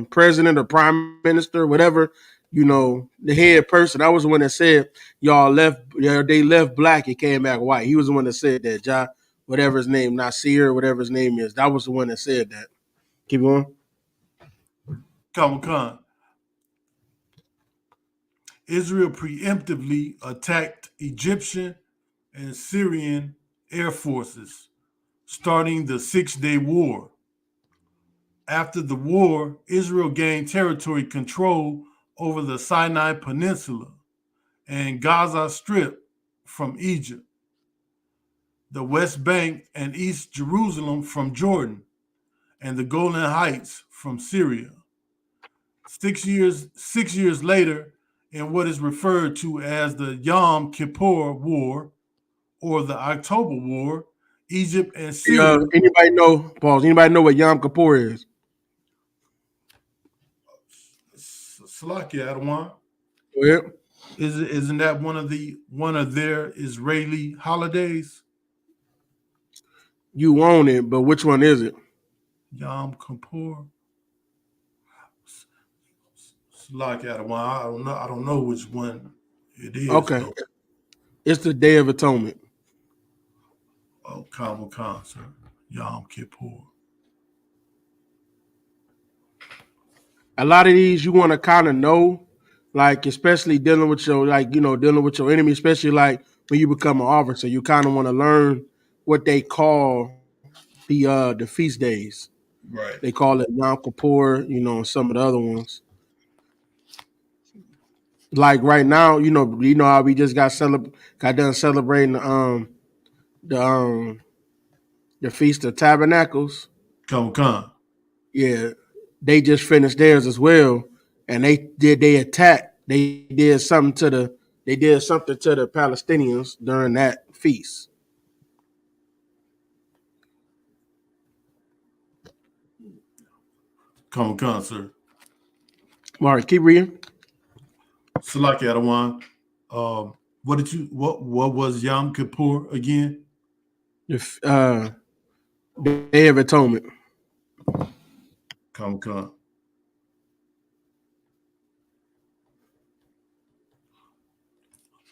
president or prime minister, whatever, the head person. That was the one that said y'all left. They left black. It came back white. He was the one that said that. Whatever his name, Nasir, whatever his name is. That was the one that said that. Keep going. Come. Israel preemptively attacked Egyptian and Syrian air forces, starting the Six-Day War. After the war, Israel gained territory control over the Sinai Peninsula and Gaza Strip from Egypt, the West Bank and East Jerusalem from Jordan, and the Golan Heights from Syria. 6 years later, in what is referred to as the Yom Kippur War or the October War, Egypt and Syria. Anybody know? Pause. Anybody know what Yom Kippur is? Salakia Adawan. Go ahead. Isn't that one of their Israeli holidays? You own it, but which one is it? Yom Kippur. Salakia Adawan. I don't know which one it is. Okay. Though. It's the Day of Atonement. Oh, Khan, sir. Yom Kippur. A lot of these you want to kind of know, like especially dealing with your enemy, especially like when you become an officer, you kind of want to learn what they call the feast days. Right. They call it Yom Kippur, you know, and some of the other ones. Like right now, you know how we just got done celebrating the the Feast of Tabernacles. Come. Yeah, they just finished theirs as well, and they attack. They did something to the Palestinians during that feast. Come, sir. Mark, keep reading. Salaki Adawan. What was Yom Kippur again? If Day of Atonement. Come.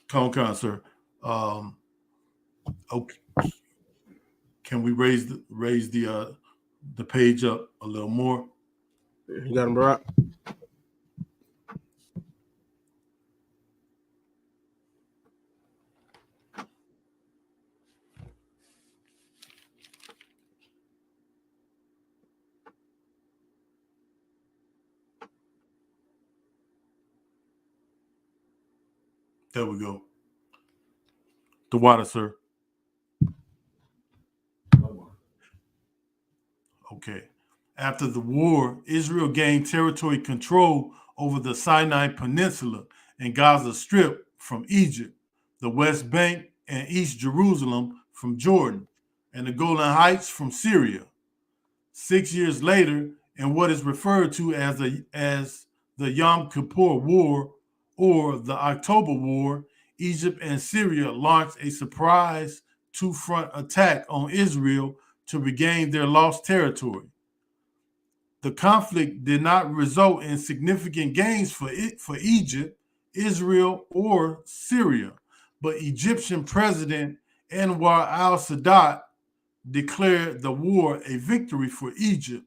Come, sir. Okay. Can we raise the page up a little more? You got him, Barack? There we go. The water, sir. Okay. After the war, Israel gained territory control over the Sinai Peninsula and Gaza Strip from Egypt, the West Bank and East Jerusalem from Jordan, and the Golan Heights from Syria. 6 years later, in what is referred to as the Yom Kippur War or the October War, Egypt and Syria launched a surprise two-front attack on Israel to regain their lost territory. The conflict did not result in significant gains for Egypt, Israel, or Syria, but Egyptian President Anwar al-Sadat declared the war a victory for Egypt,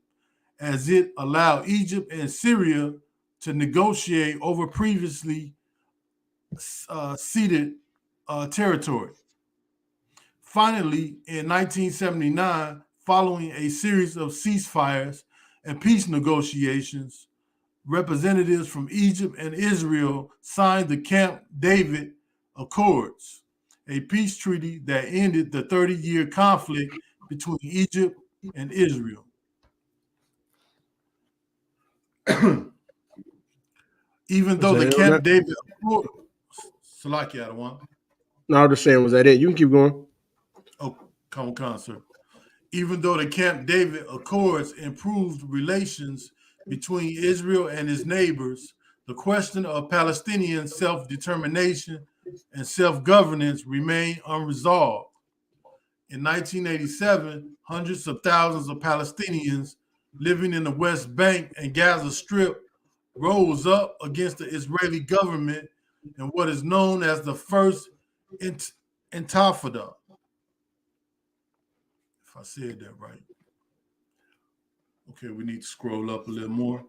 as it allowed Egypt and Syria to negotiate over previously ceded territory. Finally, in 1979, following a series of ceasefires and peace negotiations, representatives from Egypt and Israel signed the Camp David Accords, a peace treaty that ended the 30-year conflict between Egypt and Israel. Even though the Camp David Accords, Salaki Adawan. No, I'm just saying, was that it? You can keep going. Oh, come on, sir. Even though the Camp David Accords improved relations between Israel and its neighbors, the question of Palestinian self-determination and self-governance remained unresolved. In 1987, hundreds of thousands of Palestinians living in the West Bank and Gaza Strip rose up against the Israeli government in what is known as the First Intifada. If I said that right. Okay, we need to scroll up a little more.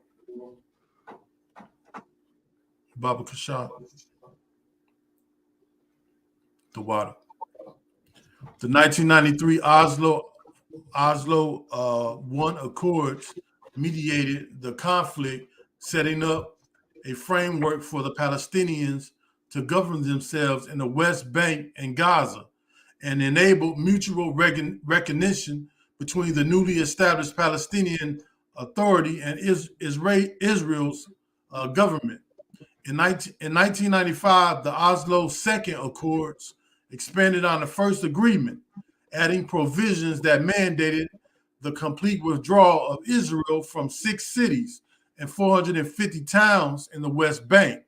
Baba Kashab. The water. The 1993 Oslo I Accords mediated the conflict, setting up a framework for the Palestinians to govern themselves in the West Bank and Gaza, and enabled mutual recognition between the newly established Palestinian Authority and Israel's government. In 1995, the Oslo Second Accords expanded on the first agreement, adding provisions that mandated the complete withdrawal of Israel from 6 cities and 450 towns in the West Bank.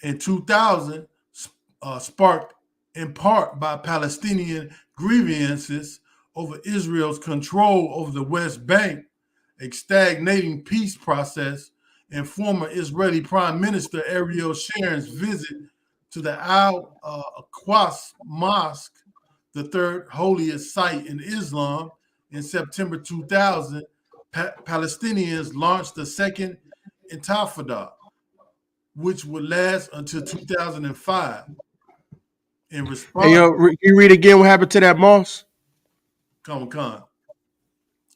In 2000, sparked in part by Palestinian grievances over Israel's control over the West Bank, a stagnating peace process, and former Israeli Prime Minister Ariel Sharon's visit to the Al-Aqsa Mosque, the third holiest site in Islam, in September 2000, Palestinians launched the Second Intifada, which would last until 2005. In response, Hey, yo, you read again what happened to that mosque? Khan.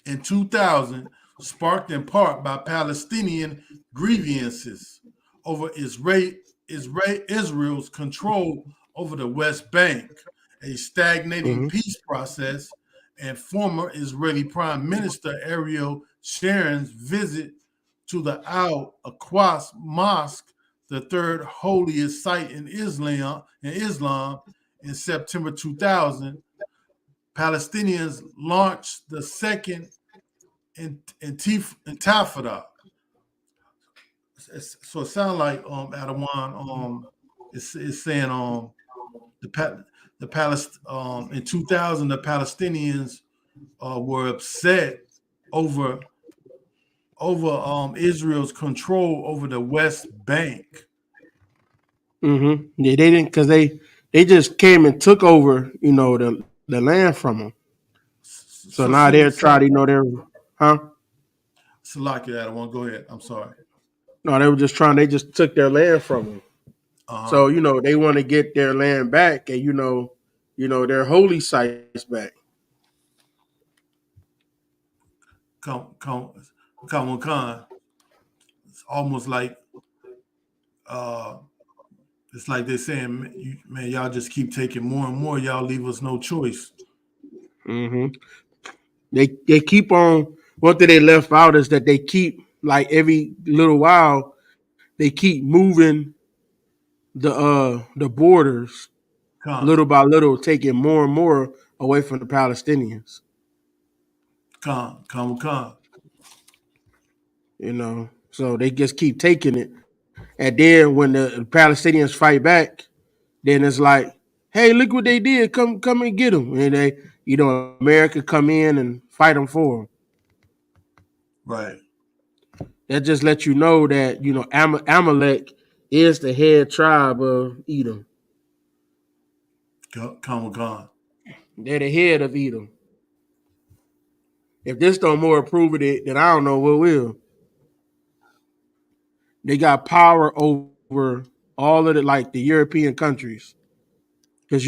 in 2000, sparked in part by Palestinian grievances over Israel's control over the West Bank, a stagnating peace process, and former Israeli Prime Minister Ariel Sharon's visit to the Al-Aqsa Mosque, the third holiest site in Islam in September 2000. Palestinians launched the second Intifada. So it sounds like Adawan is saying in 2000 the Palestinians were upset over Israel's control over the West Bank. Yeah, they didn't because they just came and took over, the land from them. So now they're trying to, they're, huh? Salakia, Adawan, go ahead. I'm sorry. No, they were just trying. They just took their land from them. So they want to get their land back, and their holy sites back. Come, it's almost like it's like they're saying, man, y'all just keep taking more and more. Y'all leave us no choice. They keep on. One thing they left out is that they keep, like, every little while they keep moving the borders little by little, taking more and more away from the Palestinians. So they just keep taking it, and then when the Palestinians fight back, then it's like, hey, look what they did! Come and get them, and they, America come in and fight them for them. Right. That just lets you know that Amalek is the head tribe of Edom. They're the head of Edom. If this don't more prove it, then I don't know what will. They got power over all of the European countries. Because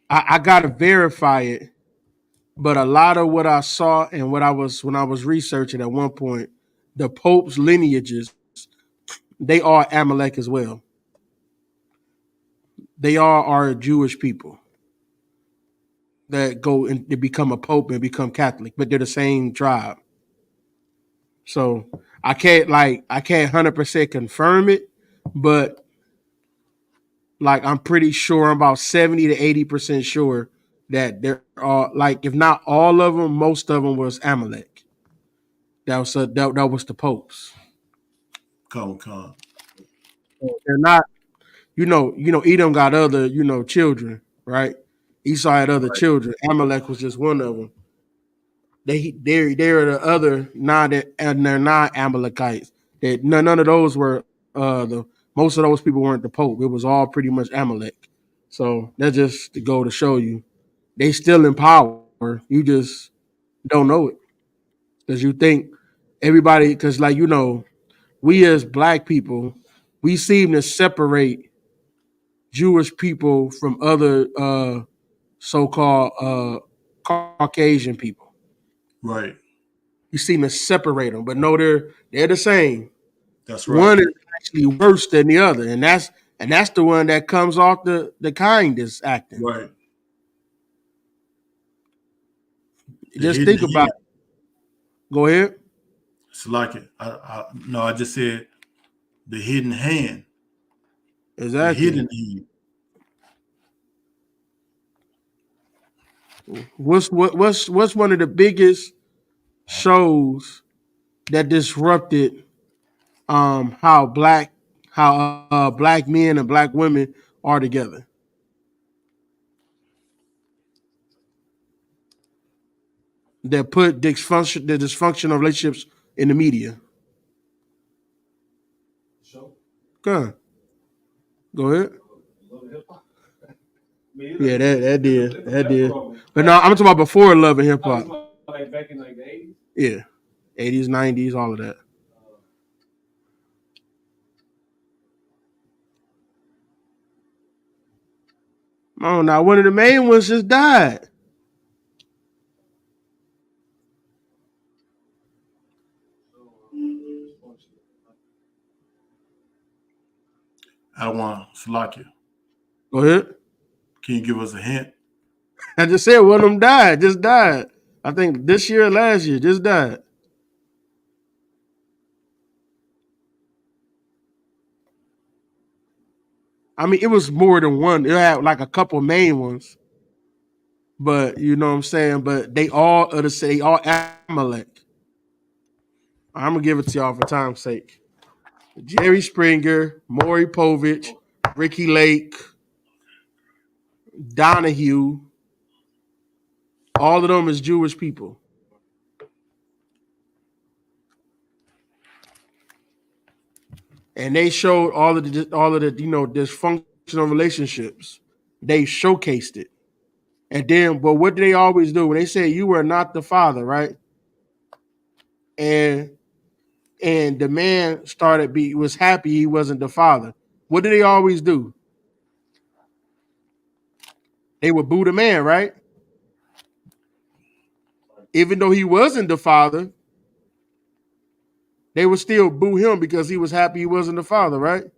I gotta verify it, but a lot of what I saw and when I was researching at one point, the Pope's lineages, they are Amalek as well. They all are Jewish people that go and they become a pope and become Catholic, but they're the same tribe. So I can't 100% confirm it, but I'm pretty sure, I'm about 70 to 80% sure that they're all, if not all of them, most of them was Amalek. That was the popes. They're not, Edom got other, children, right? Esau had other children. Amalek was just one of them. They're the other and they're not Amalekites. None of those were most of those people weren't the Pope. It was all pretty much Amalek. So that's just to go to show you, they still in power. You just don't know it because you think everybody. Because we as Black people, we seem to separate Jewish people from other so-called Caucasian people. Right. You seem to separate them, but no, they're the same. That's right. One is actually worse than the other, and that's the one that comes off the kindest acting. Right. Just think about it. Go ahead. It's like it. I just said the hidden hand. Exactly. The hidden hand. What's one of the biggest shows that disrupted how black men and Black women are together? That put the dysfunctional relationships in the media. Go ahead. Yeah, that did. But no, I'm talking about before Love and Hip Hop. Like back in the 80s? Yeah. 80s, 90s, all of that. Oh, now one of the main ones just died. I don't want Salakia. Go ahead. Can you give us a hint? I just said one of them died. Just died. I think this year or last year. Just died. I mean, it was more than one. It had like a couple main ones, but you know what I'm saying. But they all they all Amalek. I'm gonna give it to y'all for time's sake. Jerry Springer, Maury Povich, Ricky Lake, Donahue. All of them is Jewish people, and they showed all of the dysfunctional relationships. They showcased it, and then, but what do they always do when they say you were not the father, right? And the man was happy he wasn't the father. What do they always do? They would boo the man, right? Even though he wasn't the father, they would still boo him because he was happy he wasn't the father, right?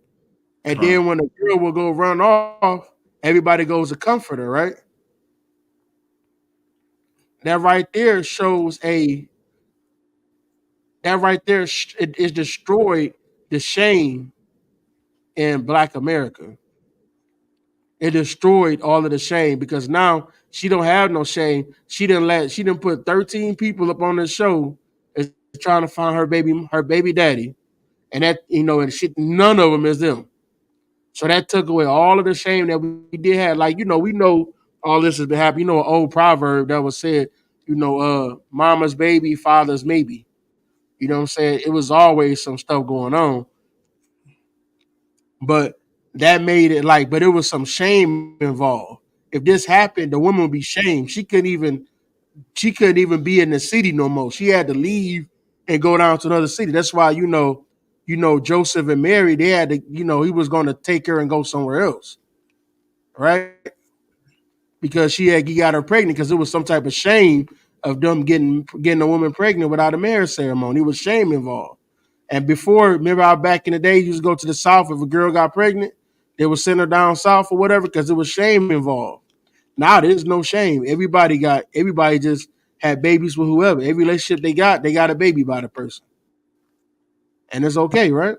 And then when the girl will go run off, everybody goes to comfort her, right? That right there shows it destroyed the shame in Black America. It destroyed all of the shame because now she don't have no shame. She didn't put 13 people up on the show is trying to find her baby daddy, and that and shit, none of them is them. So that took away all of the shame that we did have. Like, we know all this has been happening. An old proverb that was said, mama's baby, father's maybe. You know what I'm saying? It was always some stuff going on. But that made it but it was some shame involved. If this happened, the woman would be shamed. She couldn't even be in the city no more. She had to leave and go down to another city. That's why, Joseph and Mary, they had to, he was going to take her and go somewhere else. Right? Because he got her pregnant because it was some type of shame of them getting a woman pregnant without a marriage ceremony. It was shame involved. And before, remember how back in the day, you used to go to the South if a girl got pregnant, they would send her down south or whatever because it was shame involved. Now there's no shame. Everybody just had babies with whoever. Every relationship they got a baby by the person. And it's okay, right?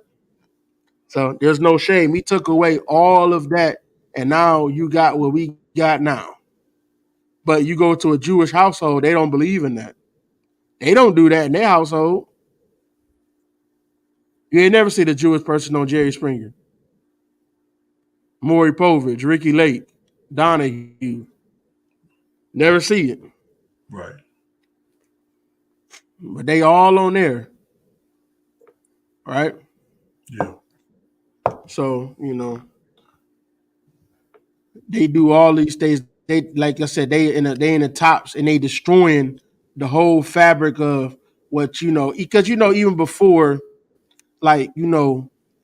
So there's no shame. He took away all of that, and now you got what we got now. But you go to a Jewish household, they don't believe in that. They don't do that in their household. You ain't never see the Jewish person on Jerry Springer, Maury Povich, Ricky Lake, Donahue. Never see it. Right. But they all on there. Right? Yeah. So, they do all these things. They, like I said, they in the tops, and they destroying the whole fabric of what, because even before,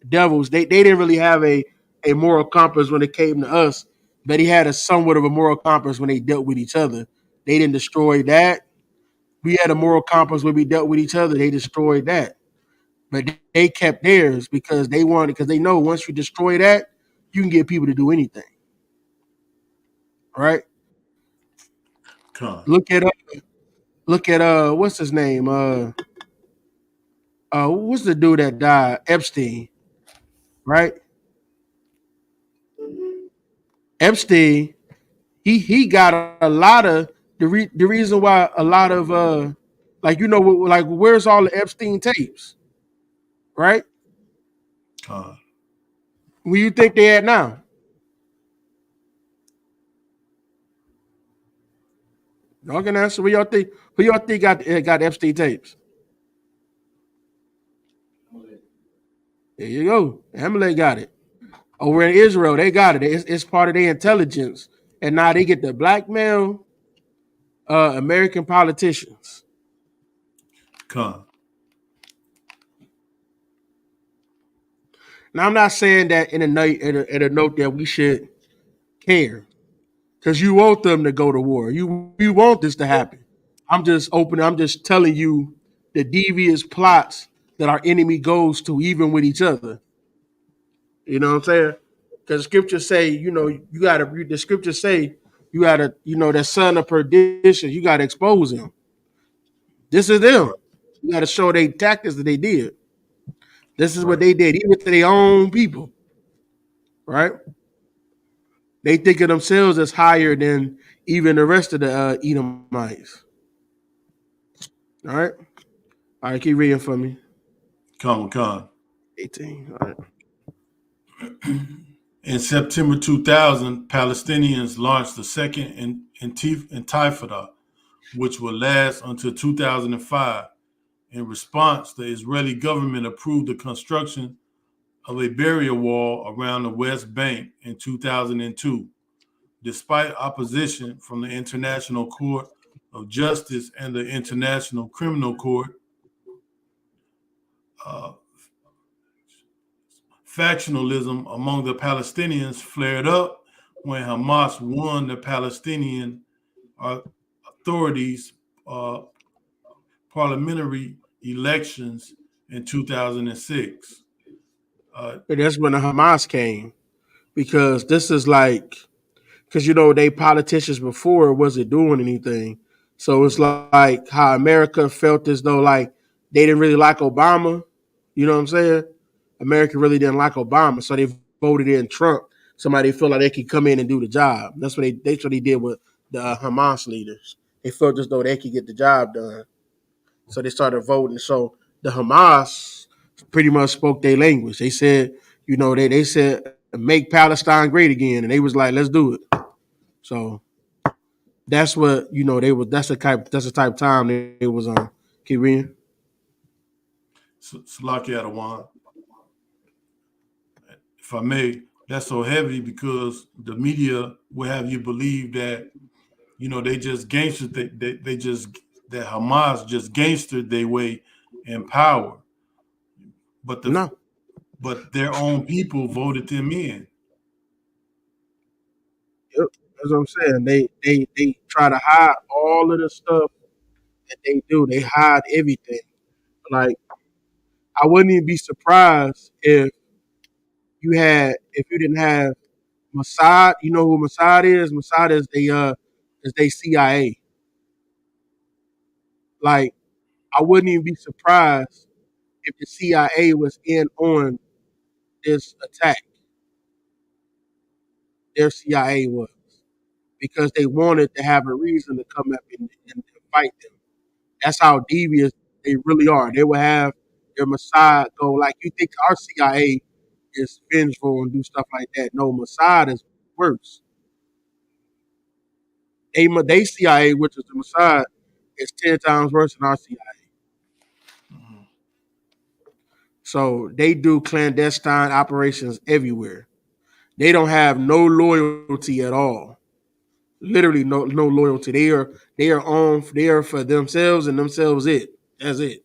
devils, they didn't really have a moral compass when it came to us, but he had a somewhat of a moral compass when they dealt with each other. They didn't destroy that. We had a moral compass when we dealt with each other. They destroyed that. But they kept theirs because they know once you destroy that, you can get people to do anything. Right? Look at what's his name? What's the dude that died? Epstein, right? Epstein, he got a lot of the reason why a lot of where's all the Epstein tapes, right? Where you think they at now? Y'all can answer. Who y'all think got Epstein tapes? There you go. Amalek got it. Over in Israel, they got it. It's part of their intelligence, and now they get to blackmail American politicians. Now, I'm not saying that in a note that we should care, because you want them to go to war. You want this to happen. I'm just telling you the devious plots that our enemy goes to, even with each other. You know what I'm saying? Because scriptures say, you gotta read the scriptures say you gotta, that son of perdition, you gotta expose him. This is them. You gotta show they tactics that they did. This is what Right. they did, even to their own people, right? They think of themselves as higher than even the rest of the Edomites. All right. All right, keep reading for me. Con. 18. All right. In September 2000, Palestinians launched the second Intifada, which will last until 2005. In response, the Israeli government approved the construction of a barrier wall around the West Bank in 2002. Despite opposition from the International Court of Justice and the International Criminal Court, uh, factionalism among the Palestinians flared up when Hamas won the Palestinian authorities' parliamentary elections in 2006. That's when the Hamas came, because this is like, because they politicians before wasn't doing anything. So it's like how America felt as though like they didn't really like Obama. You know what I'm saying? America really didn't like Obama, so they voted in Trump. Somebody felt like they could come in and do the job. That's what they did with the Hamas leaders. They felt as though they could get the job done, so they started voting. So the Hamas pretty much spoke their language. They said, they said make Palestine great again, and they was like, let's do it. So that's what they was. That's the type of time they was on. Keep reading. Salaki Adawan, if I may, that's so heavy because the media will have you believe that they just gangsters. They just that Hamas just gangstered their way in power, but No, their own people voted them in. yep. That's what I'm saying. They try to hide all of the stuff that they do. They hide everything. Like, I wouldn't even be surprised if you didn't have Mossad. You know who Mossad is? Mossad is they CIA. Like, I wouldn't even be surprised if the CIA was in on this attack. Their CIA was, because they wanted to have a reason to come up and fight them. That's how devious they really are. They will have their Mossad go like, you think our CIA is vengeful and do stuff like that. No, Mossad is worse. They CIA, which is the Mossad, is 10 times worse than our CIA. So they do clandestine operations everywhere. They don't have no loyalty at all. Literally no loyalty. They are for themselves and themselves it. That's it.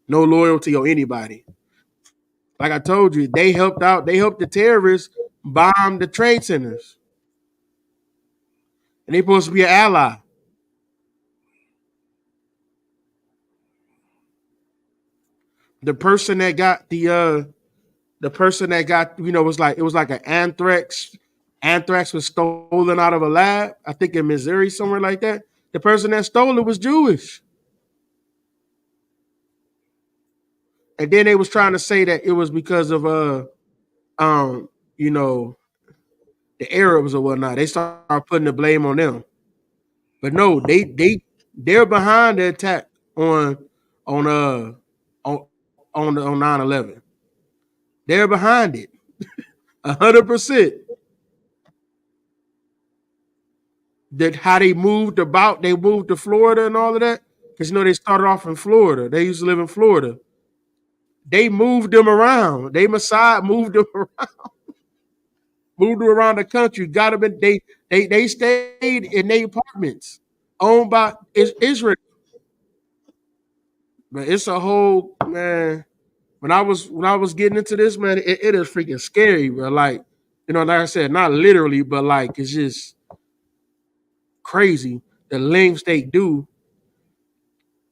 No loyalty or anybody. Like I told you, they helped the terrorists bomb the trade centers. And they supposed to be an ally. The person that got it was like an anthrax. Anthrax was stolen out of a lab, I think in Missouri, somewhere like that. The person that stole it was Jewish. And then they was trying to say that it was because of um, you know, the Arabs or whatnot. They started putting the blame on them. But no, they're behind the attack on uh on on 9/11. They're behind it 100%. That how they moved to Florida and all of that, because they started off in Florida. They used to live in Florida. They moved them around. They Mossad moved them around, moved them around the country. Got them in. They stayed in their apartments owned by Israel. But it's a whole, man. When I was getting into this, man, it is freaking scary, bro. Like, like I said, not literally, but like it's just crazy the lengths they do,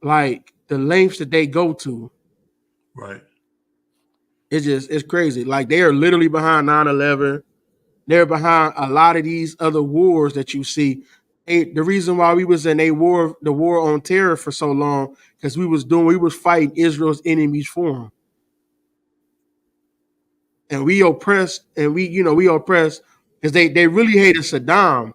like the lengths that they go to. Right. It's crazy. Like, they are literally behind 9/11. They're behind a lot of these other wars that you see. The reason why we was in the war on terror for so long, because we was fighting Israel's enemies for them, and we oppressed, and we oppressed because they really hated Saddam.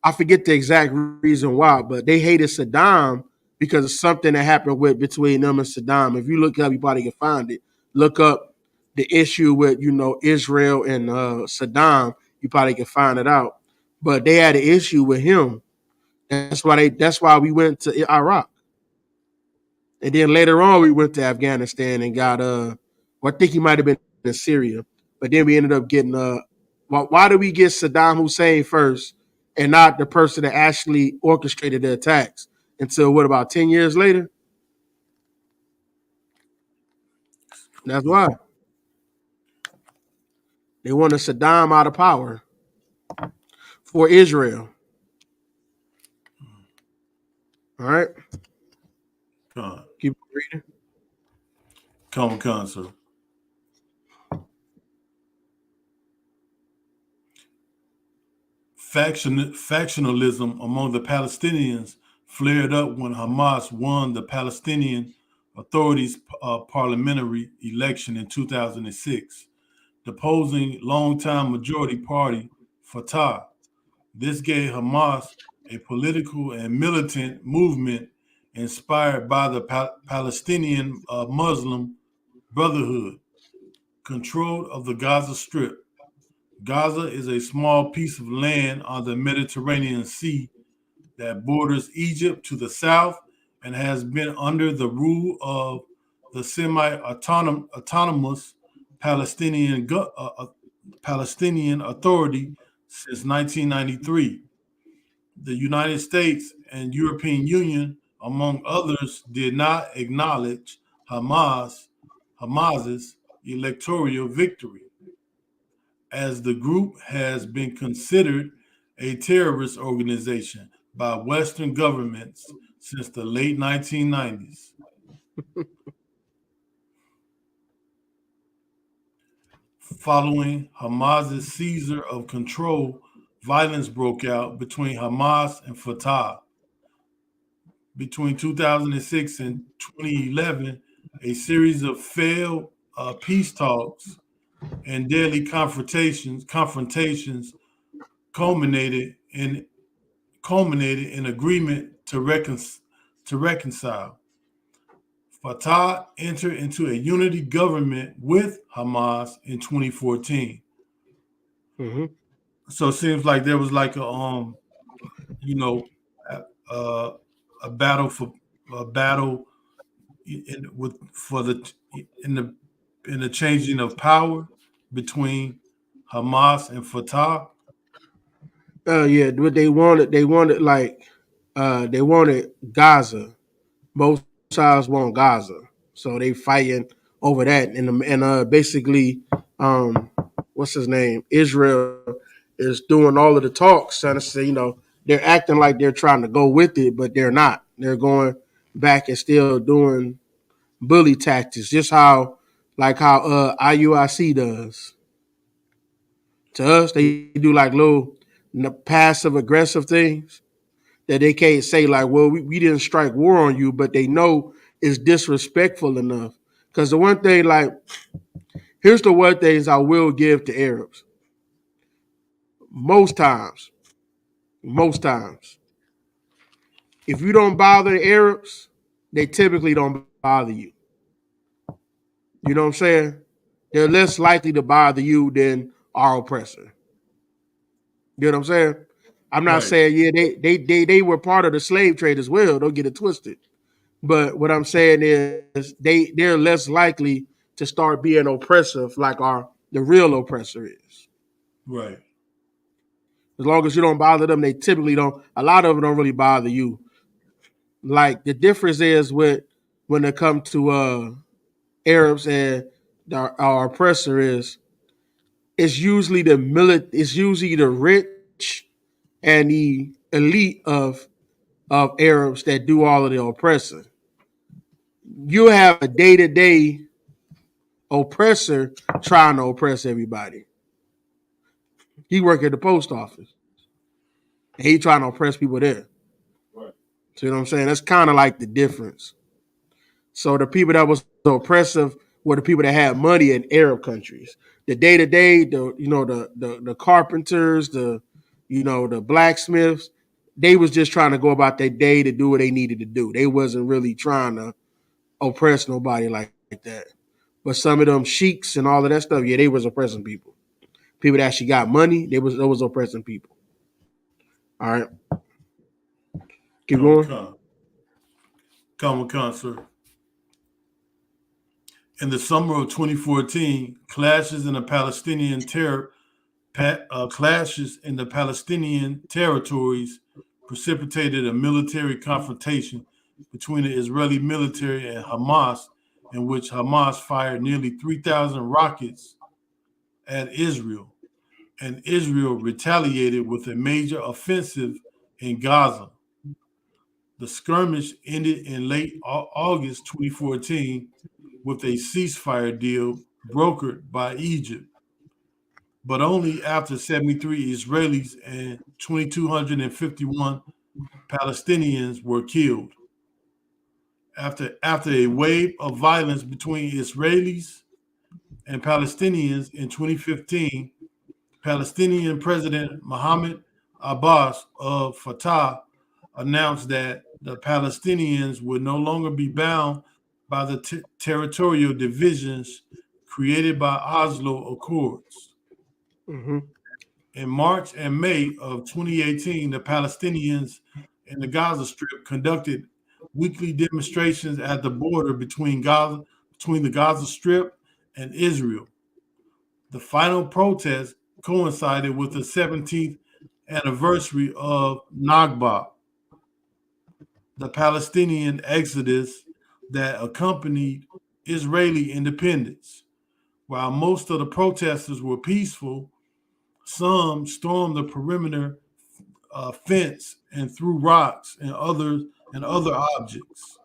I forget the exact reason why, but they hated Saddam because of something that happened between them and Saddam. If you look up, you probably can find it. Look up the issue with Israel and Saddam. You probably can find it out. But they had an issue with him. That's why we went to Iraq, and then later on we went to Afghanistan and got well, I think he might have been in Syria, but then we ended up getting why did we get Saddam Hussein first and not the person that actually orchestrated the attacks until what, about 10 years later? That's why they wanted Saddam out of power for Israel. All right, keep reading. Come, sir. Factionalism among the Palestinians flared up when Hamas won the Palestinian Authority's parliamentary election in 2006, deposing longtime majority party Fatah. This gave Hamas a political and militant movement inspired by the Palestinian Muslim Brotherhood, control of the Gaza Strip. Gaza is a small piece of land on the Mediterranean Sea that borders Egypt to the south and has been under the rule of the semi-autonomous Palestinian Authority since 1993. The United States and European Union, among others, did not acknowledge Hamas's electoral victory, as the group has been considered a terrorist organization by Western governments since the late 1990s. Following Hamas's seizure of control, violence broke out between Hamas and Fatah. Between 2006 and 2011, a series of failed peace talks and deadly confrontations culminated in agreement to reconcile. Fatah entered into a unity government with Hamas in 2014. Mm-hmm. So it seems like there was like a a battle in the changing of power between Hamas and Fatah. Yeah, what they wanted they wanted Gaza. Both sides want Gaza, so they fighting over that. And basically, what's his name? Israel is doing all of the talks, trying to say, they're acting like they're trying to go with it, but they're not. They're going back and still doing bully tactics, just how IUIC does. To us, they do like little passive aggressive things that they can't say like, well, we didn't strike war on you, but they know it's disrespectful enough. Because the one thing, here's the one things I will give to Arabs. Most times, if you don't bother the Arabs, they typically don't bother you. You know what I'm saying? They're less likely to bother you than our oppressor. You know what I'm saying? I'm not Right. saying, they were part of the slave trade as well. Don't get it twisted. But what I'm saying is they're less likely to start being oppressive like the real oppressor is. Right. As long as you don't bother them, they typically don't. A lot of them don't really bother you. Like the difference is when it comes to Arabs and our oppressor is, it's usually it's usually the rich and the elite of Arabs that do all of the oppressing. You have a day-to-day oppressor trying to oppress everybody. He work at the post office. And he trying to oppress people there. Right. See what I'm saying? That's kind of like the difference. So the people that was so oppressive were the people that had money in Arab countries. The day to day, the carpenters, the blacksmiths, they was just trying to go about their day to do what they needed to do. They wasn't really trying to oppress nobody like that. But some of them sheiks and all of that stuff, yeah, they was oppressing people. People that actually got money, they was oppressing people. All right. Keep going. Come, sir. In the summer of 2014, clashes in the Palestinian territories precipitated a military confrontation between the Israeli military and Hamas, in which Hamas fired nearly 3,000 rockets at Israel, and Israel retaliated with a major offensive in Gaza. The skirmish ended in late August 2014 with a ceasefire deal brokered by Egypt, but only after 73 Israelis and 2,251 Palestinians were killed. After a wave of violence between Israelis and Palestinians in 2015, Palestinian President Mahmoud Abbas of Fatah announced that the Palestinians would no longer be bound by the territorial divisions created by Oslo Accords. Mm-hmm. In March and May of 2018, the Palestinians in the Gaza Strip conducted weekly demonstrations at the border between the Gaza Strip and Israel. The final protest coincided with the 17th anniversary of Nakba, the Palestinian exodus that accompanied Israeli independence. While most of the protesters were peaceful, some stormed the perimeter fence and threw rocks and other objects.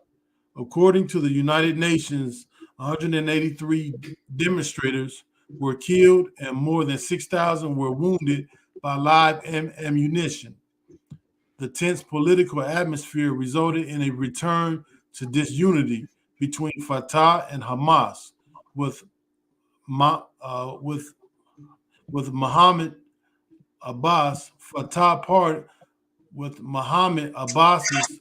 According to the United Nations, 183 demonstrators were killed and more than 6,000 were wounded by live ammunition. The tense political atmosphere resulted in a return to disunity between Fatah and Hamas, with with Muhammad Abbas Fatah Party with Muhammad Abbas's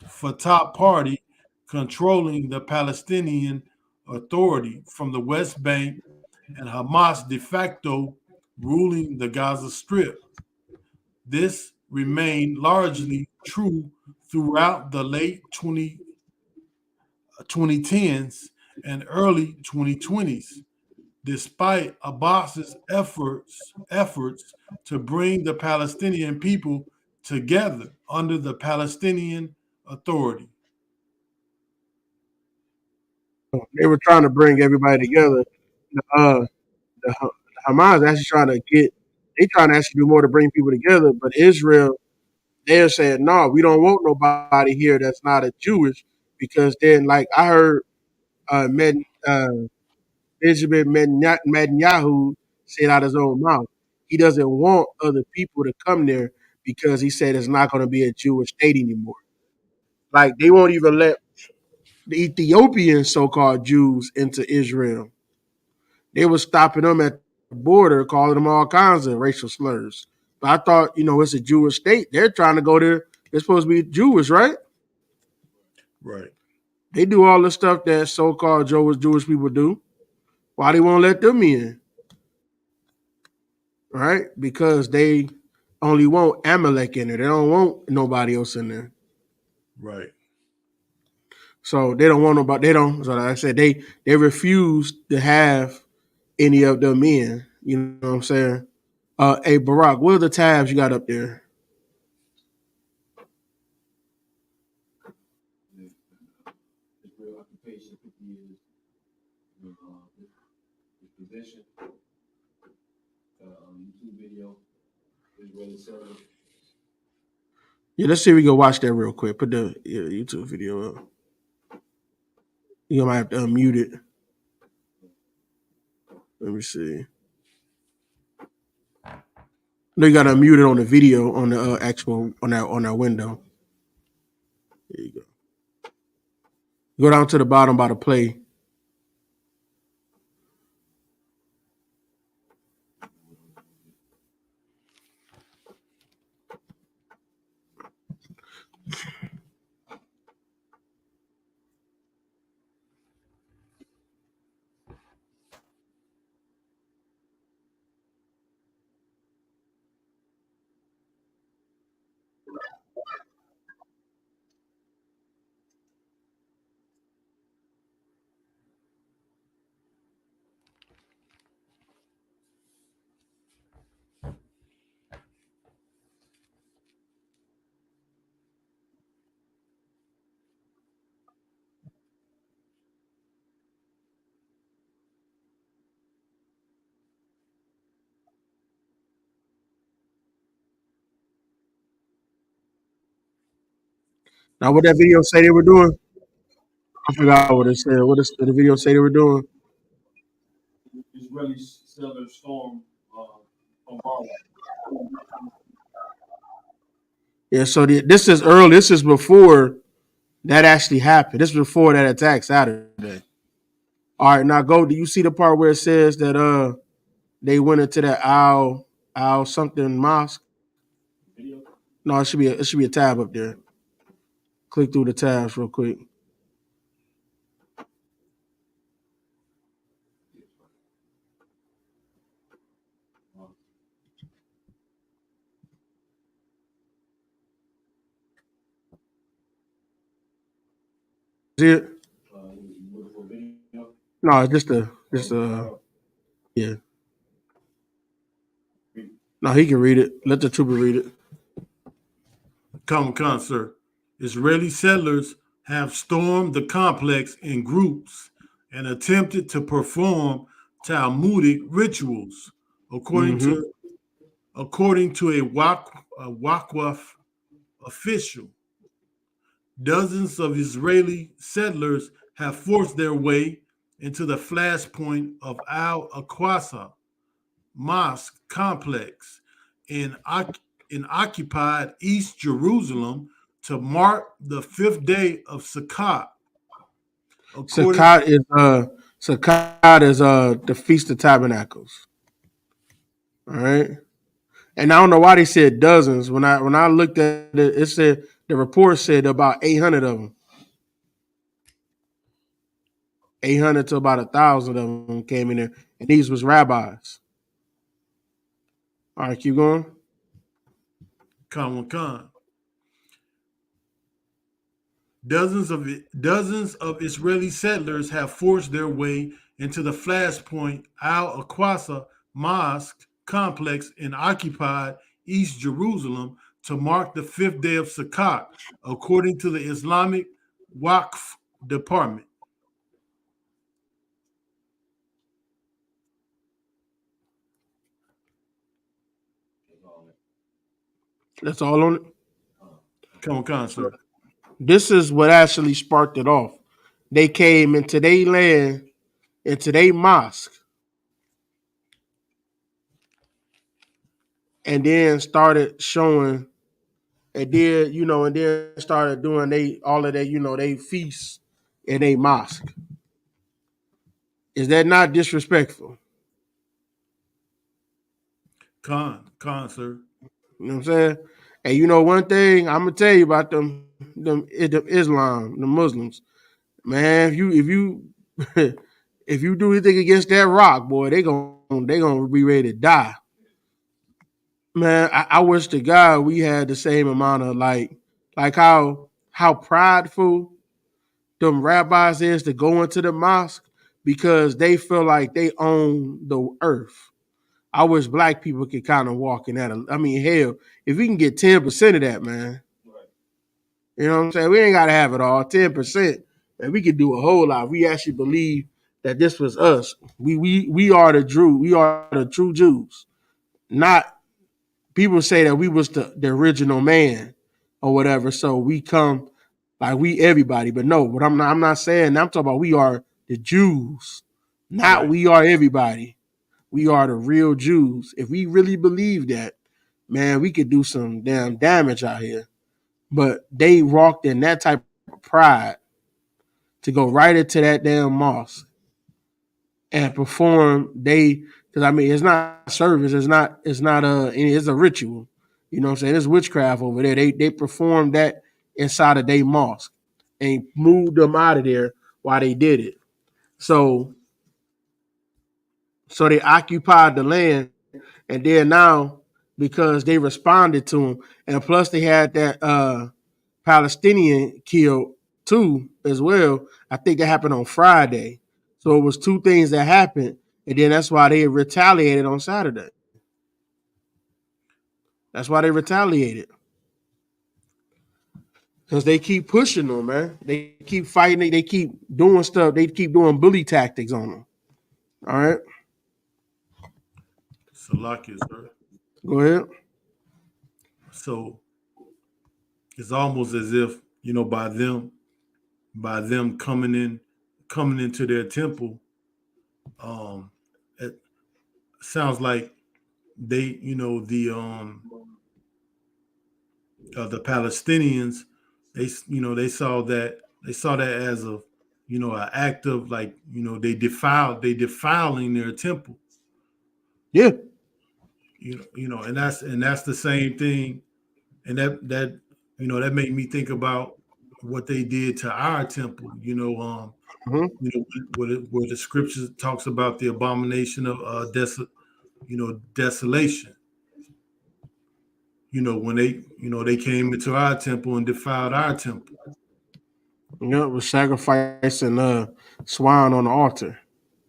Fatah Party controlling the Palestinian Authority from the West Bank and Hamas de facto ruling the Gaza Strip. This remained largely true throughout the late 2010s and early 2020s, despite Abbas's efforts to bring the Palestinian people together under the Palestinian Authority. They were trying to bring everybody together. Uh, the Hamas actually trying to they trying to actually do more to bring people together, but Israel, they're saying, no, we don't want nobody here that's not a Jewish, because then, like I heard Med, Benjamin Netanyahu said out his own mouth, he doesn't want other people to come there because he said it's not going to be a Jewish state anymore. Like they won't even let the Ethiopian so-called Jews into Israel. They were stopping them at the border, calling them all kinds of racial slurs. But I thought, it's a Jewish state. They're trying to go there. They're supposed to be Jewish, right? Right. They do all the stuff that so-called Jewish people do. Why they won't let them in? Right? Because they only want Amalek in there. They don't want nobody else in there. Right. So they don't want nobody. They don't. So like I said, they refuse to have any of them in. You know what I'm saying? Hey Barack, what are the tabs you got up there? Israel occupation 50 years. His position. YouTube video. Israeli server. Yeah, let's see if we can watch that real quick. Put the YouTube video up. You might have to unmute it. Let me see. No, you got to mute it on the video on the actual on that window. There you go. Go down to the bottom by the play. Now, what that video say they were doing? I forgot what it said. What did the video say they were doing? Israeli settlers storm from Harlem. Yeah, so this is early. This is before that actually happened. This is before that attack Saturday. All right, now go. Do you see the part where it says that they went into that Al something mosque? Video? No, it should be a tab up there. Click through the tabs real quick. See it? Looking for video? No, it's just yeah. No, he can read it. Let the trooper read it. Common sir. Israeli settlers have stormed the complex in groups and attempted to perform Talmudic rituals, according to a Waqf official. Dozens of Israeli settlers have forced their way into the flashpoint of Al-Aqsa Mosque complex in occupied East Jerusalem to mark the 5th day of Sukkot. Sukkot is the Feast of Tabernacles. All right. And I don't know why they said dozens. When I looked at it, it said the report said about 800 of them. 800 to about 1,000 of them came in there, and these was rabbis. All right, keep going. Khan. Dozens of Israeli settlers have forced their way into the flashpoint Al-Aqsa Mosque complex in occupied East Jerusalem to mark the 5th day of Sukkot, according to the Islamic Waqf Department. That's all on it. Khan, sir. This is what actually sparked it off. They came into their land, into their mosque, and then started showing, and then started doing all of that, they feasts in a mosque. Is that not disrespectful? Khan, sir. You know what I'm saying? And you know one thing I'm gonna tell you about them Islam, the Muslims, man. If you if you do anything against that rock, boy, they gonna be ready to die. Man, I wish to God we had the same amount of like how prideful them rabbis is to go into the mosque because they feel like they own the earth. I wish black people could kind of walk in that. I mean, hell, if we can get 10% of that, man, you know what I'm saying? We ain't got to have it all, 10%, and we could do a whole lot. We actually believe that this was us. We are the Jew. We are the true Jews. Not people say that we was the original man or whatever. So we come like we everybody, but no. But I'm not saying. I'm talking about we are the Jews, not we are everybody. We are the real Jews. If we really believe that, man, we could do some damn damage out here. But they walked in that type of pride to go right into that damn mosque and perform. Because I mean, it's not service, it's not it's a ritual. You know what I'm saying? It's witchcraft over there. They performed that inside of their mosque and moved them out of there while they did it. So so they occupied the land, and then now because they responded to them, and plus they had that Palestinian killed too as well. I think that happened on Friday. So it was two things that happened, and then that's why they retaliated on Saturday. That's why they retaliated. Because they keep pushing them, man. They keep fighting. They keep doing stuff. They keep doing bully tactics on them. All right. Salakia, sir. Go ahead. So it's almost as if, by them coming into their temple, it sounds like they, the Palestinians, they saw that as a, an act of, like, they defiling their temple. Yeah. And that's the same thing, and that made me think about what they did to our temple. Mm-hmm. Where the scripture talks about the abomination of desolation. When they came into our temple and defiled our temple. Yeah, it was sacrificing swine on the altar.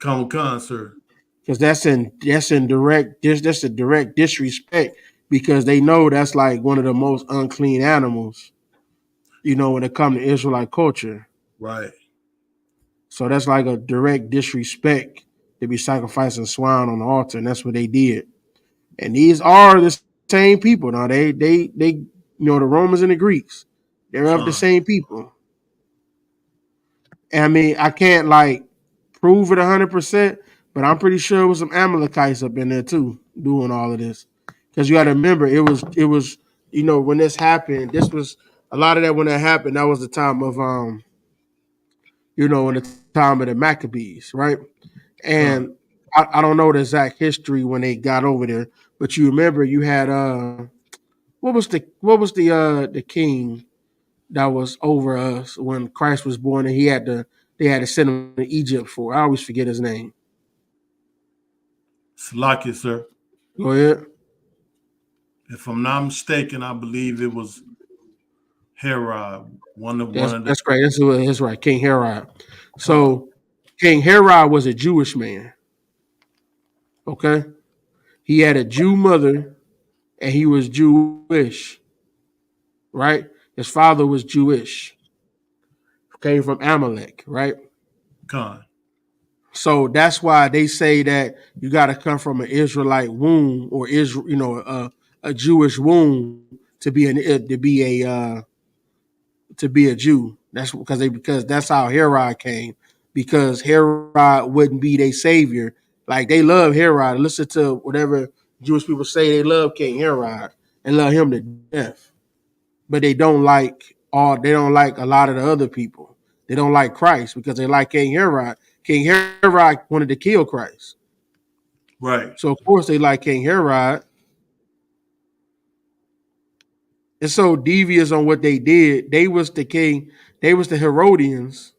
Come, sir. Because that's a direct disrespect, because they know that's like one of the most unclean animals, when it comes to Israelite culture. Right. So that's like a direct disrespect to be sacrificing swine on the altar, and that's what they did. And these are the same people. Now they the Romans and the Greeks, they're of the same people. And I mean, I can't like prove it 100%, but I'm pretty sure it was some Amalekites up in there too doing all of this. Because you got to remember, it was when this happened. This was a lot of that when that happened. That was the time of in the time of the Maccabees, right? And I don't know the exact history when they got over there, but you remember you had what was the king that was over us when Christ was born, and they had to send him to Egypt for. I always forget his name. Salakia, sir. Go ahead. If I'm not mistaken, I believe it was Herod. One of the. That's great. That's right. King Herod. So King Herod was a Jewish man. Okay, he had a Jew mother, and he was Jewish. Right, his father was Jewish. Came from Amalek. Right. Con. So that's why they say that you got to come from an Israelite womb, or a Jewish womb to be a Jew. That's because that's how Herod came. Because Herod wouldn't be their savior. Like, they love Herod. Listen to whatever Jewish people say. They love King Herod and love him to death. But they don't like a lot of the other people. They don't like Christ because they like King Herod. King Herod wanted to kill Christ. Right. So of course they like King Herod. It's so devious on what they did. They was the Herodians,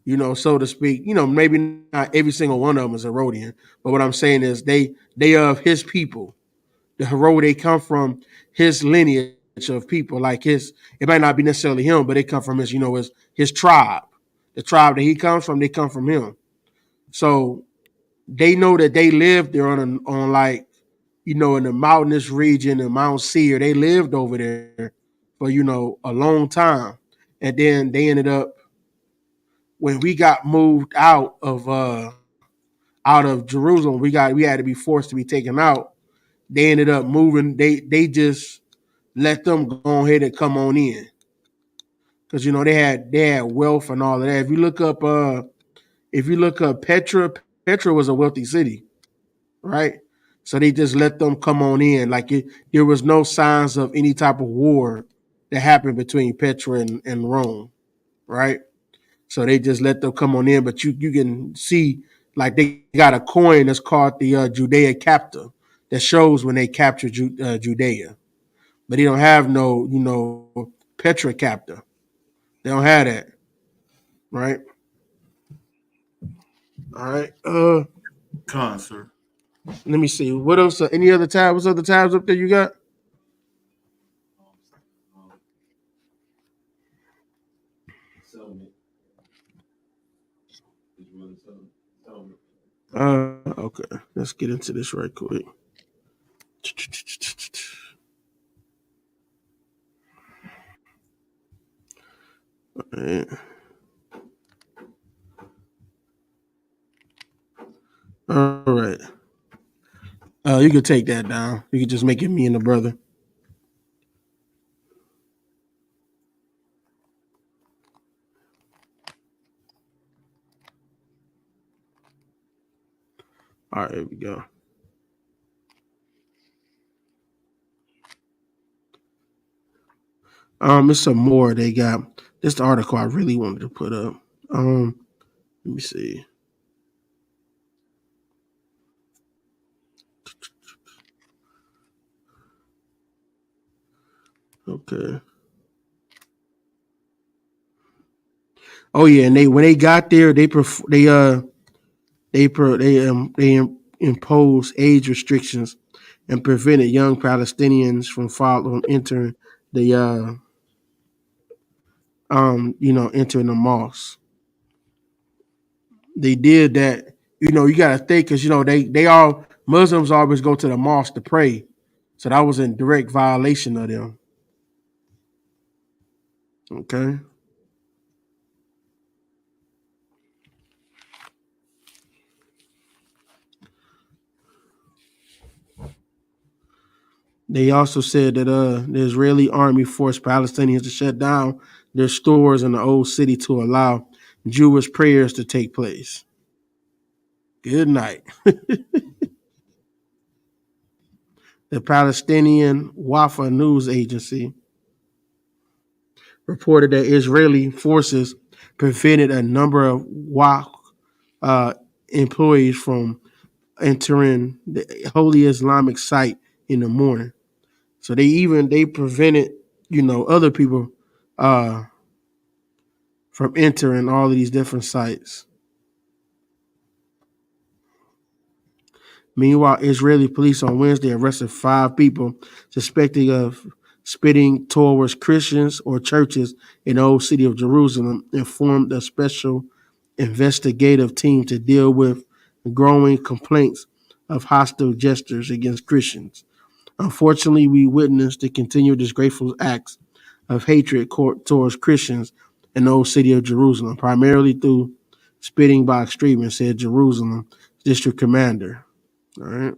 so to speak. Maybe not every single one of them is Herodian, but what I'm saying is they of his people. The Herod, they come from his lineage of people. Like it might not be necessarily him, but they come from his tribe. The tribe that he comes from, they come from him. So they know that they lived there on like, in the mountainous region of Mount Seir. They lived over there for, a long time. And then they ended up, when we got moved out of Jerusalem, we had to be forced to be taken out. They ended up moving. They just let them go ahead and come on in. Because they had wealth and all of that. If you look up Petra was a wealthy city, right? So they just let them come on in. Like there was no signs of any type of war that happened between Petra and Rome, right? So they just let them come on in. But you can see like they got a coin that's called the Judea Captor that shows when they captured Judea. But they don't have no, Petra Captor. They don't have that, right? All right. Concert. Let me see. What else? Any other tabs? What's other tabs up there you got? Settlement. Israeli settlement. Okay. Let's get into this right quick. All right. All right. You can take that down. You can just make it me and the brother. All right, here we go. It's some more they got. This the article I really wanted to put up. Let me see. Okay. Oh yeah, and when they got there, they imposed age restrictions and prevented young Palestinians from entering the entering the mosque. They did that. You got to think because they all Muslims always go to the mosque to pray, so that was in direct violation of them. Okay. They also said that the Israeli army forced Palestinians to shut down their stores in the old city to allow Jewish prayers to take place. Good night. The Palestinian Wafa news agency reported that Israeli forces prevented a number of Waqf employees from entering the holy Islamic site in the morning. So they prevented other people from entering all of these different sites. Meanwhile, Israeli police on Wednesday arrested 5 people suspected of spitting towards Christians or churches in the old city of Jerusalem and formed a special investigative team to deal with growing complaints of hostile gestures against Christians. Unfortunately, we witnessed the continued disgraceful acts of hatred towards Christians in the old city of Jerusalem, primarily through spitting by extremists, said Jerusalem district commander. All right.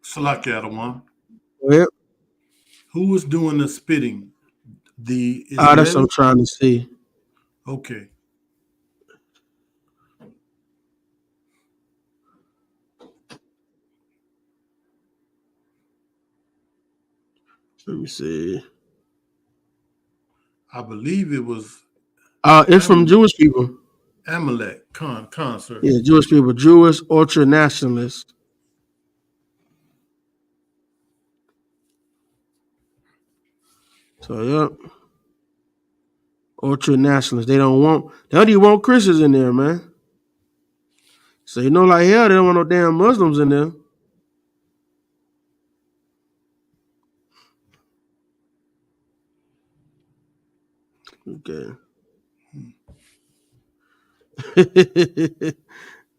Salakia Adawan. Well, Who was doing the spitting? The that's what I'm Israeli? trying to see. Okay. Let me see. I believe it was It's from Jewish people. Amalek concert. Yeah, Jewish people, Jewish ultra nationalists. So yep, ultra nationalists. They don't even want Christians in there, man. So like hell, they don't want no damn Muslims in there. Okay.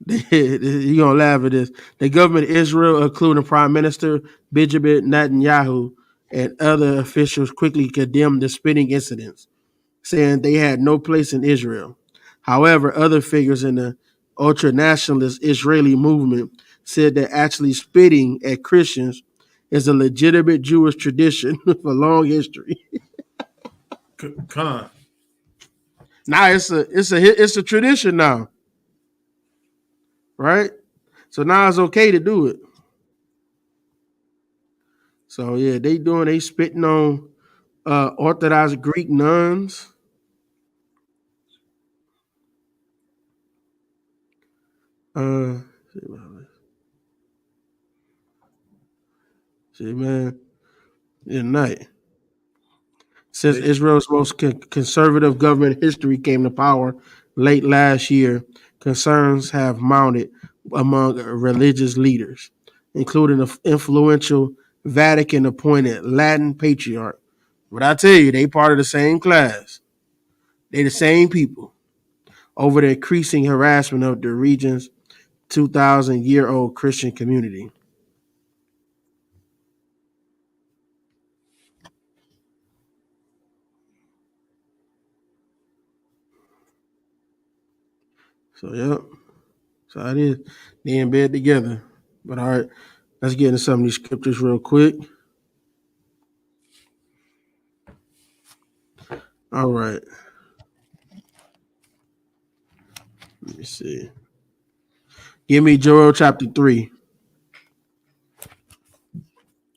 You gonna laugh at this. The government of Israel, including Prime Minister Benjamin Netanyahu and other officials, quickly condemned the spitting incidents, saying they had no place in Israel. However, other figures in the ultra-nationalist Israeli movement said that actually spitting at Christians is a legitimate Jewish tradition with a long history. Con. Now it's a tradition now, right? So now it's okay to do it. So yeah, they spitting on Orthodox Greek nuns. See, man, night. Since Israel's most conservative government in history came to power late last year, concerns have mounted among religious leaders, including the influential Vatican-appointed Latin patriarch. But I tell you, they part of the same class. They the same people over the increasing harassment of the region's 2,000-year-old Christian community. So, yep. So it is. They in bed together. But all right, let's get into some of these scriptures real quick. All right. Let me see. Give me Joel chapter 3.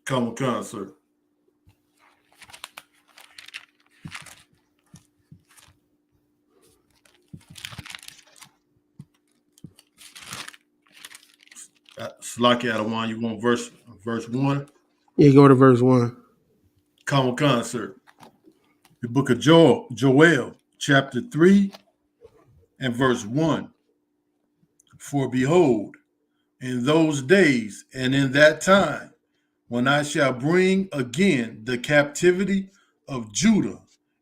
Come on, sir. Slocky out of one. You want verse 1? Yeah, go to verse 1. Come on, sir. The book of Joel, chapter 3 and verse 1. For behold, in those days and in that time, when I shall bring again the captivity of Judah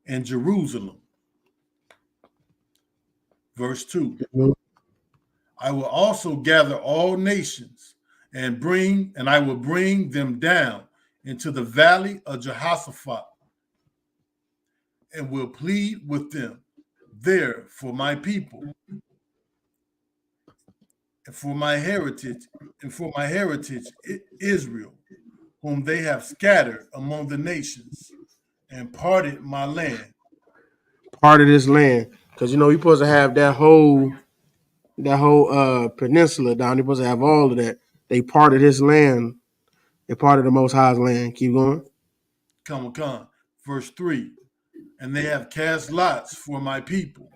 and Jerusalem. Verse 2. Mm-hmm. I will also gather all nations and I will bring them down into the valley of Jehoshaphat and will plead with them there for my people and for my heritage Israel, whom they have scattered among the nations and parted my land. Part of this land. Because you're supposed to have that whole peninsula down. You're supposed to have all of that. They parted his land. They parted the Most High's land. Keep going. Come. Verse 3. And they have cast lots for my people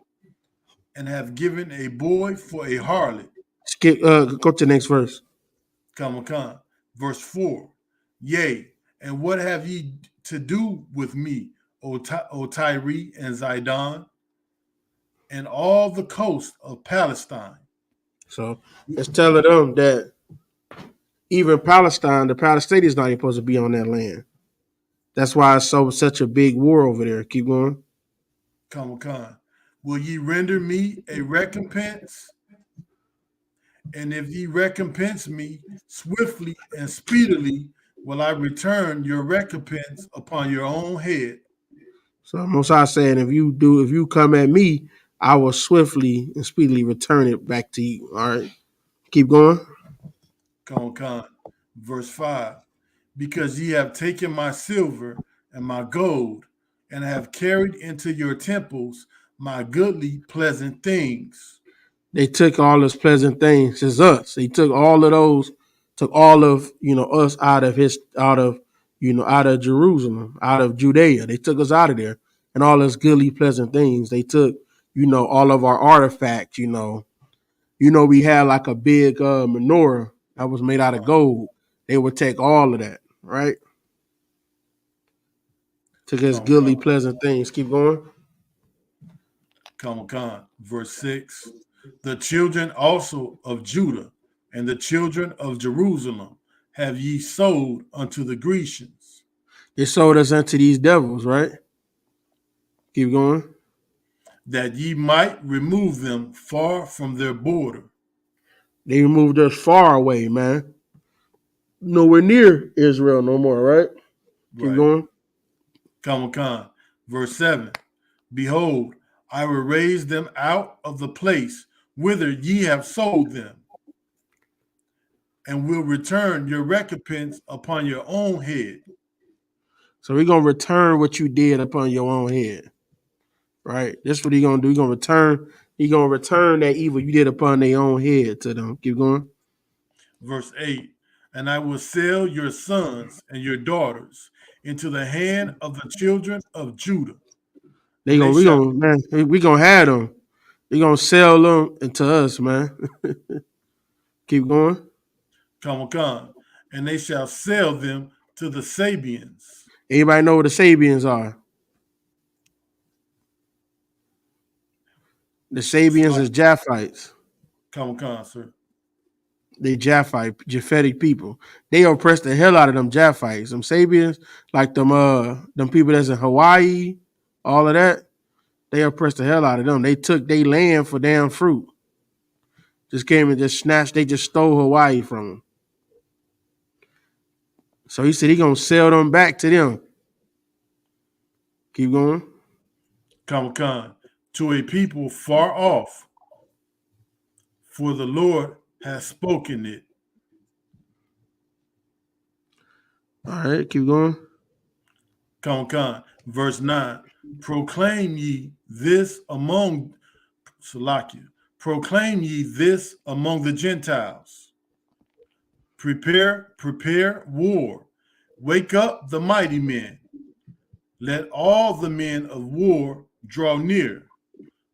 and have given a boy for a harlot. Skip. Go to the next verse. Come. Verse 4. Yea, and what have ye to do with me, O Tyre and Zidon, and all the coast of Palestine? So it's telling them that even Palestine, the Palestinians not supposed to be on that land. That's why it's such a big war over there. Keep going. Come. Will ye render me a recompense? And if ye recompense me swiftly and speedily, will I return your recompense upon your own head. So Most High saying, if you come at me, I will swiftly and speedily return it back to you. All right. Keep going. Come. Verse 5. Because ye have taken my silver and my gold, and have carried into your temples my goodly pleasant things. They took all those pleasant things. It's us. They took all of those, took all of us out of Jerusalem, out of Judea. They took us out of there, and all those goodly pleasant things. They took all of our artifacts. We had like a big menorah that was made out of gold. They would take all of that, right? Took us goodly pleasant things. Keep going. Come. Verse 6. The children also of Judah and the children of Jerusalem have ye sold unto the Grecians. They sold us unto these devils, right? Keep going. That ye might remove them far from their border. They removed us far away, man. Nowhere near Israel no more, right? Keep going. Come. Verse 7. Behold, I will raise them out of the place whither ye have sold them, and will return your recompense upon your own head. So we're going to return what you did upon your own head, right? That's what he's going to do. He's going to return that evil you did upon their own head to them. Keep going. Verse 8, and I will sell your sons and your daughters into the hand of the children of Judah, and they We shall gonna man, we gonna have them. They gonna sell them into us, man. Keep going. come, and they shall sell them to the Sabians. Anybody know what the Sabians are? The Sabians is Japhites. Come, sir. They Japhetic people. They oppressed the hell out of them Japhites. Them Sabians, like them people that's in Hawaii, all of that. They oppressed the hell out of them. They took their land for damn fruit. Just came and just snatched. They just stole Hawaii from them. So he said he gonna sell them back to them. Keep going. Come, to a people far off, for the Lord has spoken it. All right, keep going. Come. Verse 9, proclaim ye this among Salakia. Proclaim ye this among the Gentiles. Prepare war. Wake up the mighty men. Let all the men of war draw near.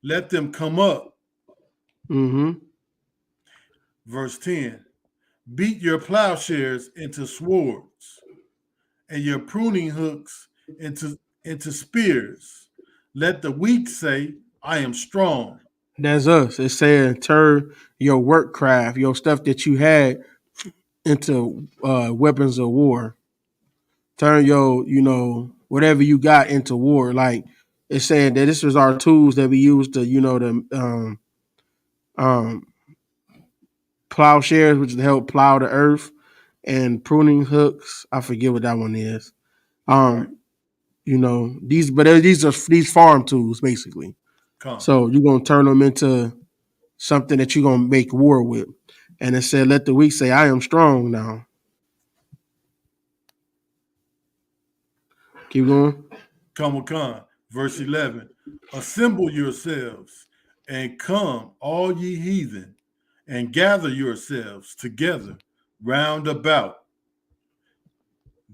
Let them come up. Mm-hmm. Verse 10, beat your plowshares into swords and your pruning hooks into spears. Let the weak say, I am strong. That's us. It's saying turn your work craft, your stuff that you had into weapons of war. Turn your, whatever you got into war. Like it's saying that this was our tools that we used to, plowshares, which help plow the earth, and pruning hooks. I forget what that one is. These farm tools basically. Come. So you're gonna turn them into something that you're gonna make war with. And it said, let the weak say, I am strong now. Keep going. Come. Verse 11, assemble yourselves and come, all ye heathen, and gather yourselves together round about.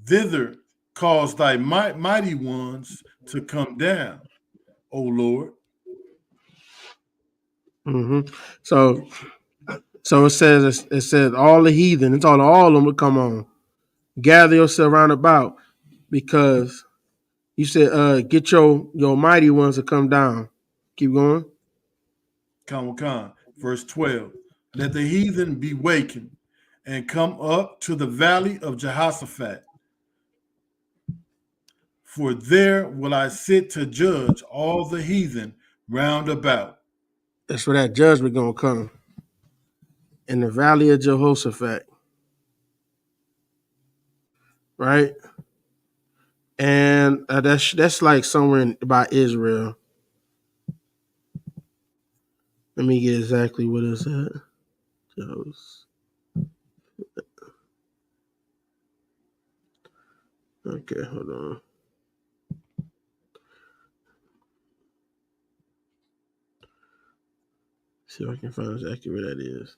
Thither cause thy mighty ones to come down, O Lord. Mm-hmm. So it says all the heathen, it's all of them would come on. Gather yourself round about, because you said get your mighty ones to come down. Keep going. Come. Verse 12, let the heathen be wakened and come up to the valley of Jehoshaphat. For there will I sit to judge all the heathen round about. That's where that judgment gonna come. In the valley of Jehoshaphat. Right? And that's like somewhere by Israel. Let me get exactly what it's at. Okay, hold on. See if I can find exactly where that is.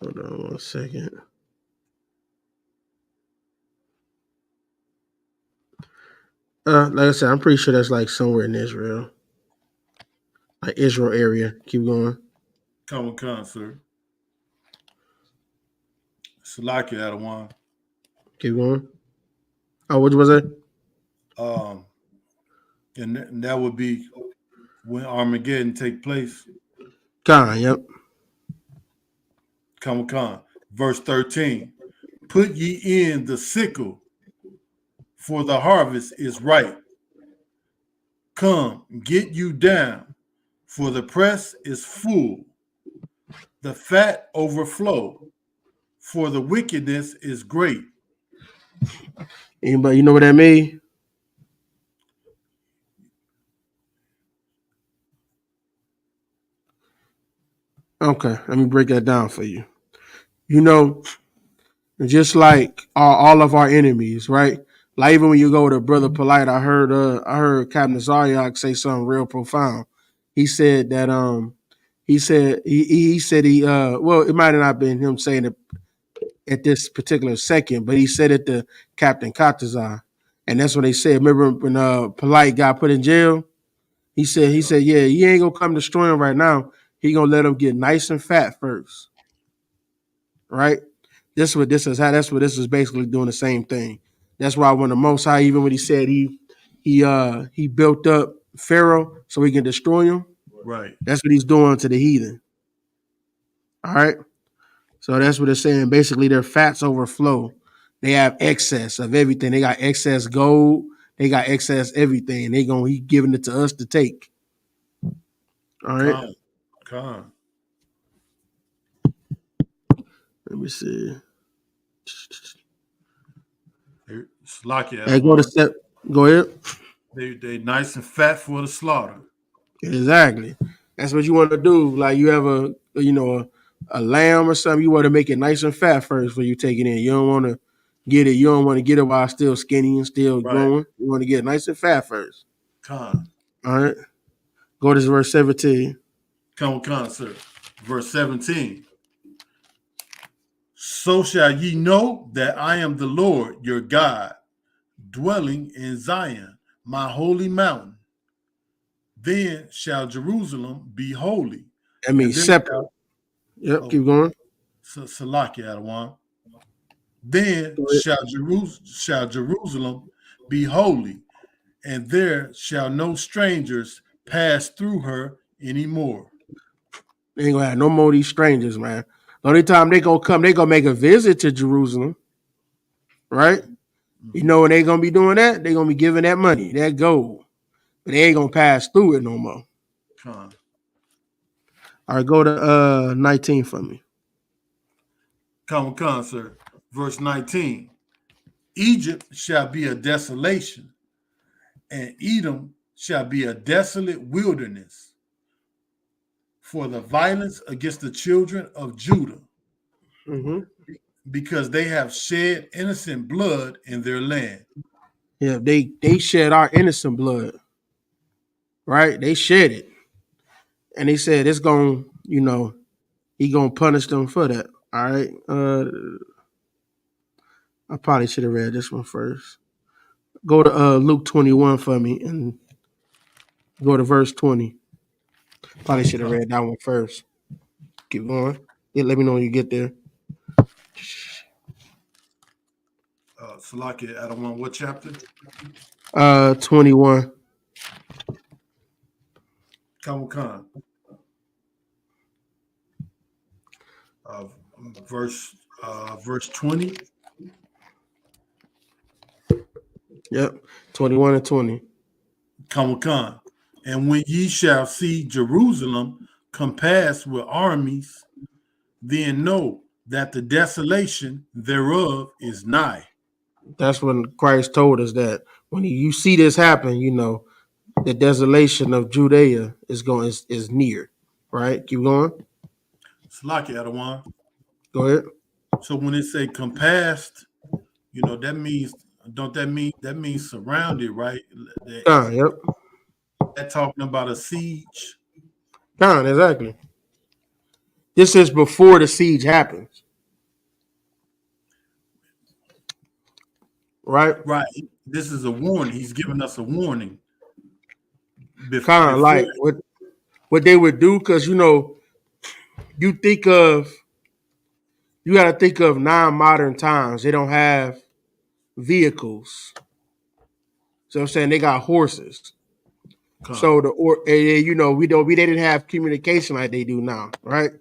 Hold on 1 second. Like I said, I'm pretty sure that's like somewhere in Israel. Like Israel area. Keep going. Come, sir. Salaki Adawan. Keep going. Oh, what was it? And that would be when Armageddon take place. Khan, yep. Come. Verse 13. Put ye in the sickle, for the harvest is ripe. Come, get you down, for the press is full. The fat overflow, for the wickedness is great. Anybody, you know what that means? Okay, let me break that down for you. Just like all of our enemies, right? Like even when you go to Brother Polite, I heard Captain Zaryak say something real profound. He said that He said he well, it might have not been him saying it at this particular second, but he said it to Captain Katazar. And that's what they said. Remember when Polite got put in jail? He said, yeah, he ain't gonna come destroy him right now. He gonna let him get nice and fat first. Right? That's what this is basically doing the same thing. That's why when the Most High, even when he said he built up Pharaoh so he can destroy him, Right. that's what he's doing to the heathen. All right. So that's what it's saying. Basically, their fats overflow. They have excess of everything. They got excess gold. They got excess everything. He giving it to us to take. All right. Con. Let me see. It's lucky. Hey, go ahead. They nice and fat for the slaughter. Exactly. That's what you want to do. Like you have a lamb or something. You want to make it nice and fat first before you take it in. You don't want to get it. You don't want to get it while it's still skinny and still growing. You want to get it nice and fat first. Con. All right. Go to verse 17. Con, sir. Verse 17. So shall ye know that I am the Lord your God, dwelling in Zion, my holy mountain. Then shall Jerusalem be holy. That means separate. Yep, keep going. Salaki Adawan. Then shall Jerusalem be holy, and there shall no strangers pass through her anymore. They ain't gonna have no more of these strangers, man. The only time they gonna come, they gonna make a visit to Jerusalem, right? You know when they gonna be doing that? They gonna be giving that money, that gold, but they ain't gonna pass through it no more. Con. All right, go to 19 for me. Con, sir. Verse 19. Egypt shall be a desolation, and Edom shall be a desolate wilderness for the violence against the children of Judah, because they have shed innocent blood in their land. Yeah, they shed our innocent blood, right? They shed it, and they said it's gonna, he gonna punish them for that. All right. I probably should have read this one first. Go to Luke 21 for me and go to verse 20. Probably should have read that one first. Keep going. Yeah, let me know when you get there. Salaki, I don't want what chapter? 21. Con. Verse 20. Yep, 21 and 20. Con. And when ye shall see Jerusalem compassed with armies, then know that the desolation thereof is nigh. That's when Christ told us that when you see this happen, the desolation of Judea is near. Right? Keep going. Salaki Adawan. Go ahead. So when it say compassed, that means surrounded, right? Yep. That talking about a siege. Exactly. This is before the siege happens. Right? Right. This is a warning. He's giving us a warning. Kind of like what they would do, because you got to think of non-modern times. They don't have vehicles. So I'm saying they got horses. So they didn't have communication like they do now, right?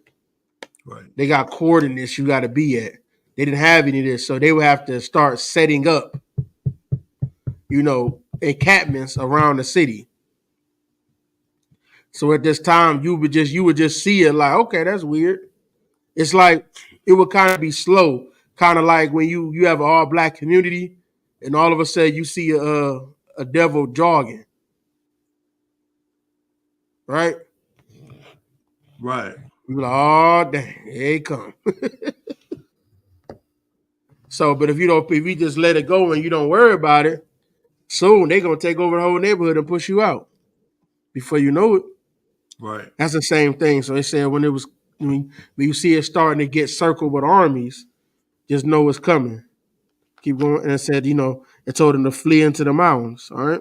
Right. They got coordinates you got to be at. They didn't have any of this, so they would have to start setting up, encampments around the city. So at this time, you would just see it like, okay, that's weird. It's like it would kind of be slow, kind of like when you have an all black community, and all of a sudden you see a devil jogging, right? Right. You're like, oh dang, here he come. So, but if you just let it go and you don't worry about it, soon they're gonna take over the whole neighborhood and push you out before you know it. Right. That's the same thing. So they said when when you see it starting to get circled with armies, just know it's coming. Keep going. And it said, it told them to flee into the mountains. All right.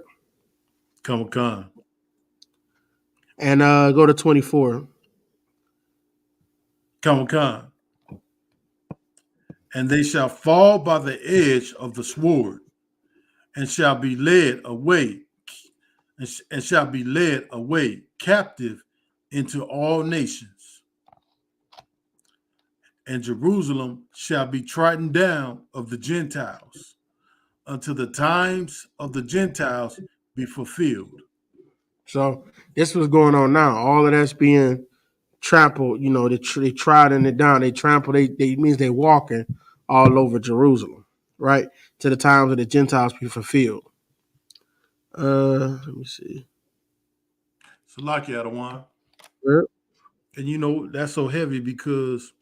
Come on. And go to 24. Come on. And they shall fall by the edge of the sword, and shall be led away, and shall be led away captive into all nations. And Jerusalem shall be trodden down of the Gentiles, until the times of the Gentiles be fulfilled. So this was going on now. All of that's being trampled. They trodden it down. They trample. They means they walking all over Jerusalem, right? To the times of the Gentiles be fulfilled. Let me see. Salaki Adawan. Yeah. And that's so heavy because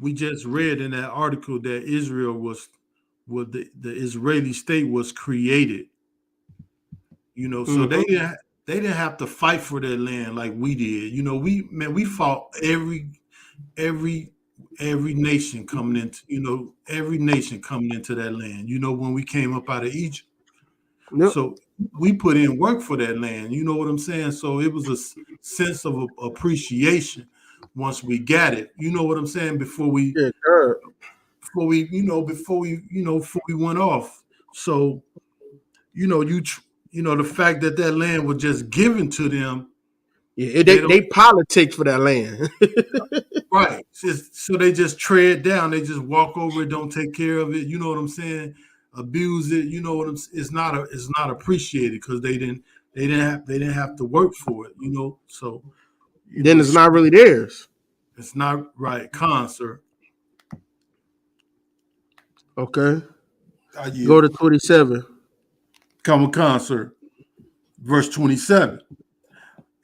we just read in that article that Israel the Israeli state was created. So they didn't have to fight for their land like we did. We fought every nation coming into every nation coming into that land. When we came up out of Egypt. Yep. So we put in work for that land. You know what I'm saying? So it was a sense of appreciation once we got it. You know what I'm saying? Before we went off. So the fact that land was just given to them. Yeah, they politics for that land. Right. So they just tread down. They just walk over it, don't take care of it. You know what I'm saying? Abuse it. You know what I'm saying? It's not appreciated because they didn't have to work for it. So then it's not really theirs. It's not right. Sir. Okay. Go to 27. Come, sir. Verse 27.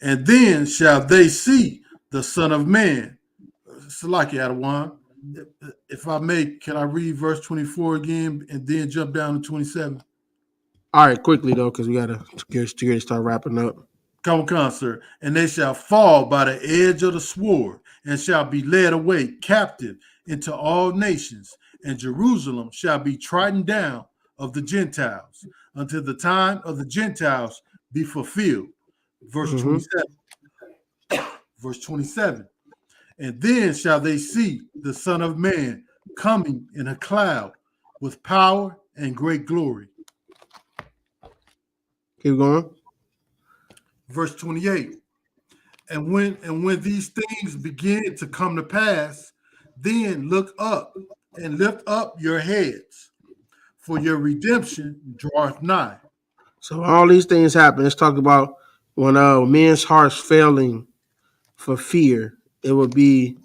And then shall they see the Son of Man. Salaki Adawan. If I may, can I read verse 24 again and then jump down to 27? All right, quickly though, because we gotta start wrapping up. Come, sir. And they shall fall by the edge of the sword, and shall be led away captive into all nations, and Jerusalem shall be trodden down of the Gentiles, until the time of the Gentiles be fulfilled. Verse 27. Verse 27. And then shall they see the Son of Man coming in a cloud with power and great glory. Keep going. Verse 28. And when these things begin to come to pass, then look up and lift up your heads, for your redemption draweth nigh. So all these things happen. Let's talk about when men's hearts failing for fear. It would be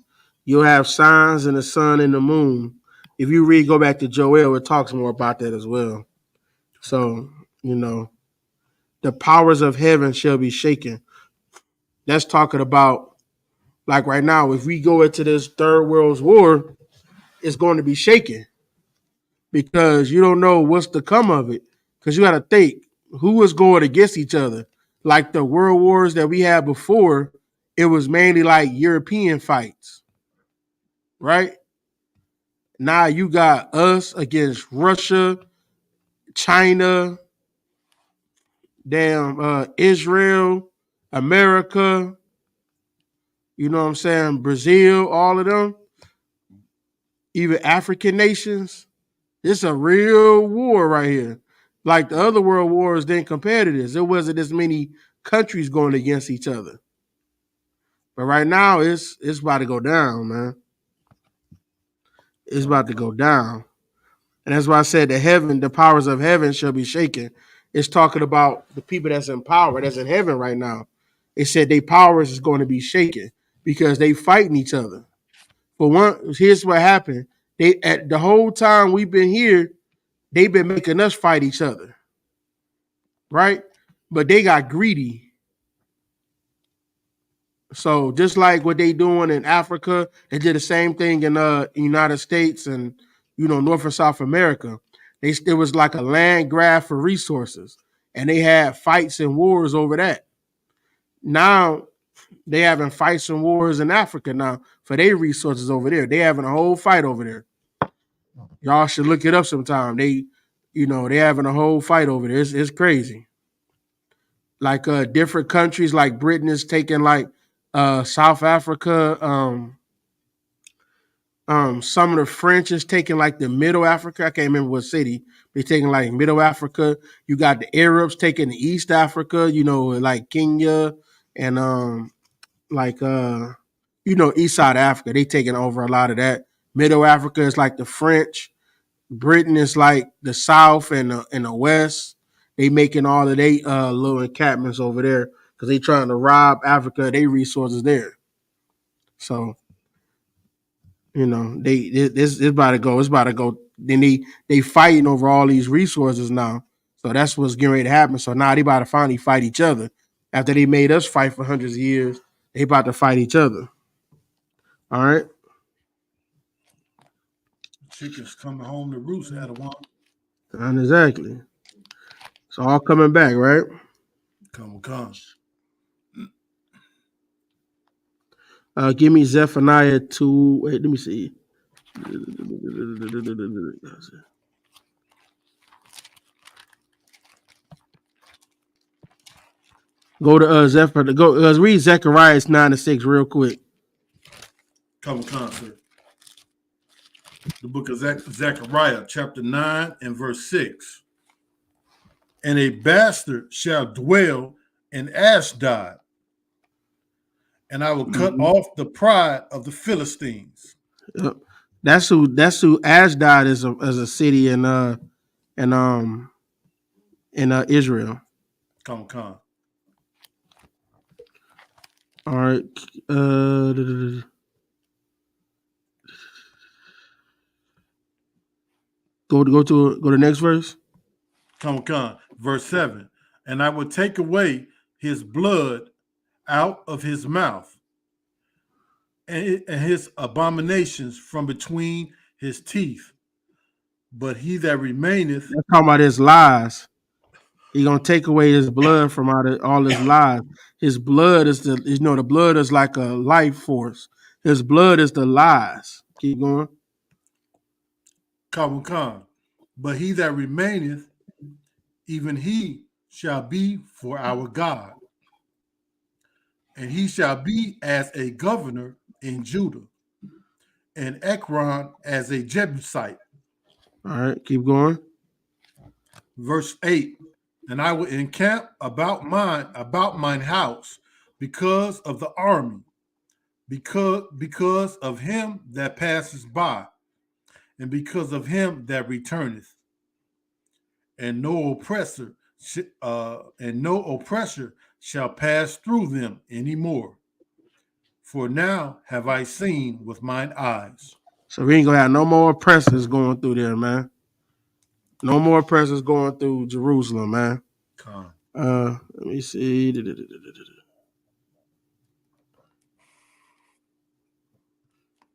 you'll have signs in the sun and the moon. If you go back to Joel, it talks more about that as well. So, the powers of heaven shall be shaken. That's talking about, like right now, if we go into this third world war, it's going to be shaken because you don't know what's to come of it. Because you got to think, who is going against each other? Like the world wars that we had before, it was mainly like European fights, right? Now you got us against Russia, China, Israel, America, you know what I'm saying? Brazil, all of them, even African nations. It's a real war right here. Like the other world wars didn't compare to this. There wasn't as many countries going against each other. But right now, it's about to go down, man. It's about to go down. And that's why I said the powers of heaven shall be shaken. It's talking about the people that's in power, that's in heaven right now. It said their powers is going to be shaken because they fighting each other. For one, here's what happened. At the whole time we've been here, they've been making us fight each other. Right? But they got greedy. So just like what they doing in Africa, they did the same thing in United States and North and South America. It was like a land grab for resources, and they had fights and wars over that. Now they having fights and wars in Africa now for their resources over there. They having a whole fight over there. Y'all should look it up sometime. They having a whole fight over there. It's crazy. Like different countries, like Britain is taking like South Africa. Some of the French is taking like the Middle Africa. I can't remember what city. They're taking like Middle Africa. You got the Arabs taking the East Africa, like Kenya and East Side Africa. They taking over a lot of that. Middle Africa is like the French. Britain is like the South and the West. They making all of they little encampments over there because they trying to rob Africa of their resources there. So it's about to go. It's about to go. Then they fighting over all these resources now. So that's what's getting ready to happen. So now they about to finally fight each other. After they made us fight for hundreds of years, they about to fight each other. All right. Chickens coming home to roost, Adawan. And exactly. It's all coming back, right? Come. Give me Zephaniah 2. Wait, let me see. Go to Zephaniah. Read Zechariah 9-6 real quick. Come, sir. The book of Zechariah, chapter 9 and verse 6. And a bastard shall dwell in Ashdod, and I will cut off the pride of the Philistines. Yep. That's who Ashdod is a city in Israel. Come. All right. Go to the next verse. Come. Verse 7. And I will take away his blood out of his mouth, and his abominations from between his teeth. But he that remaineth. That's talking about his lies. He gonna take away his blood from out of all his lies. His blood is the blood is like a life force. His blood is the lies. Keep going. Come. But he that remaineth, even he shall be for our God, and he shall be as a governor in Judah, and Ekron as a Jebusite. All right, keep going. Verse 8. And I will encamp about mine house because of the army, because of him that passes by, and because of him that returneth. And no oppressor shall pass through them any more. For now have I seen with mine eyes. So we ain't gonna have no more oppressors going through there, man. No more oppressors going through Jerusalem, man. Let me see.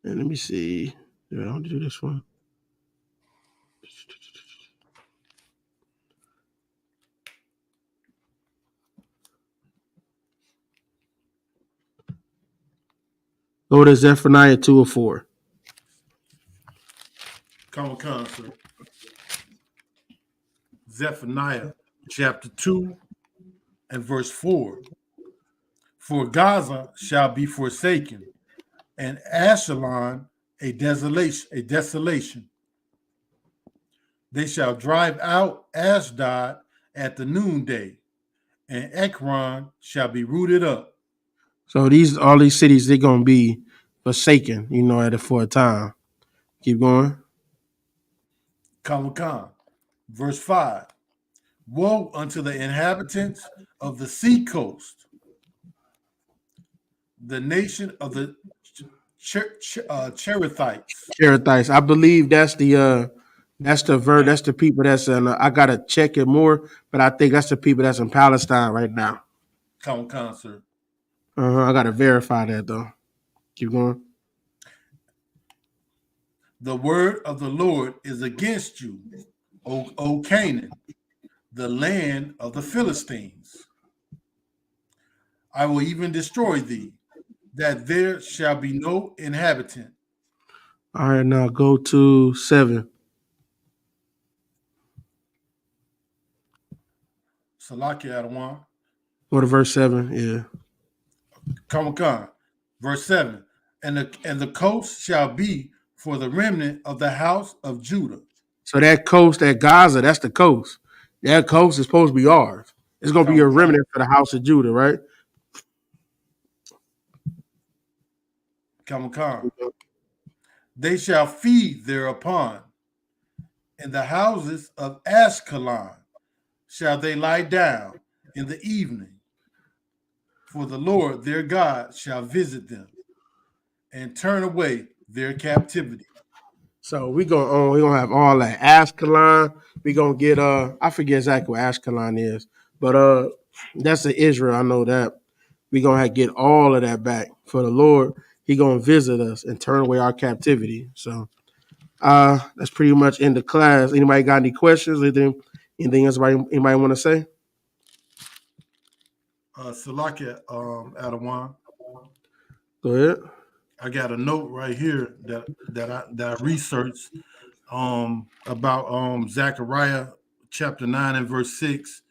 And let me see. I don't do this one. Go to Zephaniah 2:4. Come, sir. Zephaniah chapter 2 and verse 4. For Gaza shall be forsaken, and Ashelon a desolation. They shall drive out Ashdod at the noonday, and Ekron shall be rooted up. So all these cities, they're gonna be forsaken, for a time. Keep going. Come. Verse 5. Woe unto the inhabitants of the sea coast, the nation of the Cherethites. Cherethites. I believe that's the people that's in. I gotta check it more, but I think that's the people that's in Palestine right now. Come, sir. I gotta verify that though. Keep going. The word of the Lord is against you, O Canaan, the land of the Philistines. I will even destroy thee, that there shall be no inhabitant. All right, now go to 7 Salaki Adawan. or to verse 7. Yeah. Come. Verse 7. And the coast shall be for the remnant of the house of Judah. So that coast, that Gaza, that's the coast. That coast is supposed to be ours. It's going to be a Come. remnant for the house of Judah, right? They shall feed thereupon. In the houses of Ashkelon shall they lie down in the evening. For the Lord their God shall visit them and turn away their captivity. So we gonna have all that. Ashkelon, we gonna get I forget exactly what Ashkelon is, but that's in Israel. I know that. We gonna get all of that back. For the Lord, He gonna visit us and turn away our captivity. So that's pretty much in the class. Anybody got any questions? Anything else anybody want to say? Salakia Adawan. Go ahead. I got a note right here that I researched about Zechariah chapter 9 and verse 6.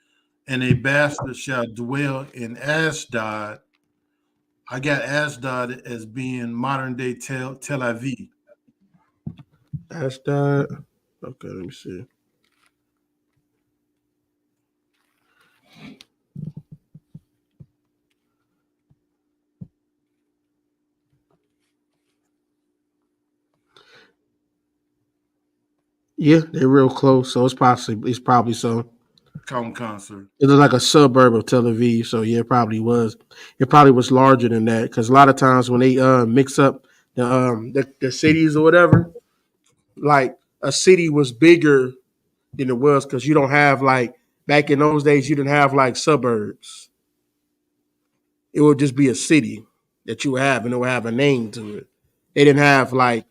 And a bastard shall dwell in Ashdod. I got Ashdod as being modern day Tel Aviv. Ashdod. Okay, let me see. Yeah, they're real close, so it's probably so. Concert. It was like a suburb of Tel Aviv, so yeah, it probably was. It probably was larger than that because a lot of times when they mix up the cities or whatever, like a city was bigger than it was because you don't have like back in those days you didn't have like suburbs. It would just be a city that you have and it would have a name to it. They didn't have like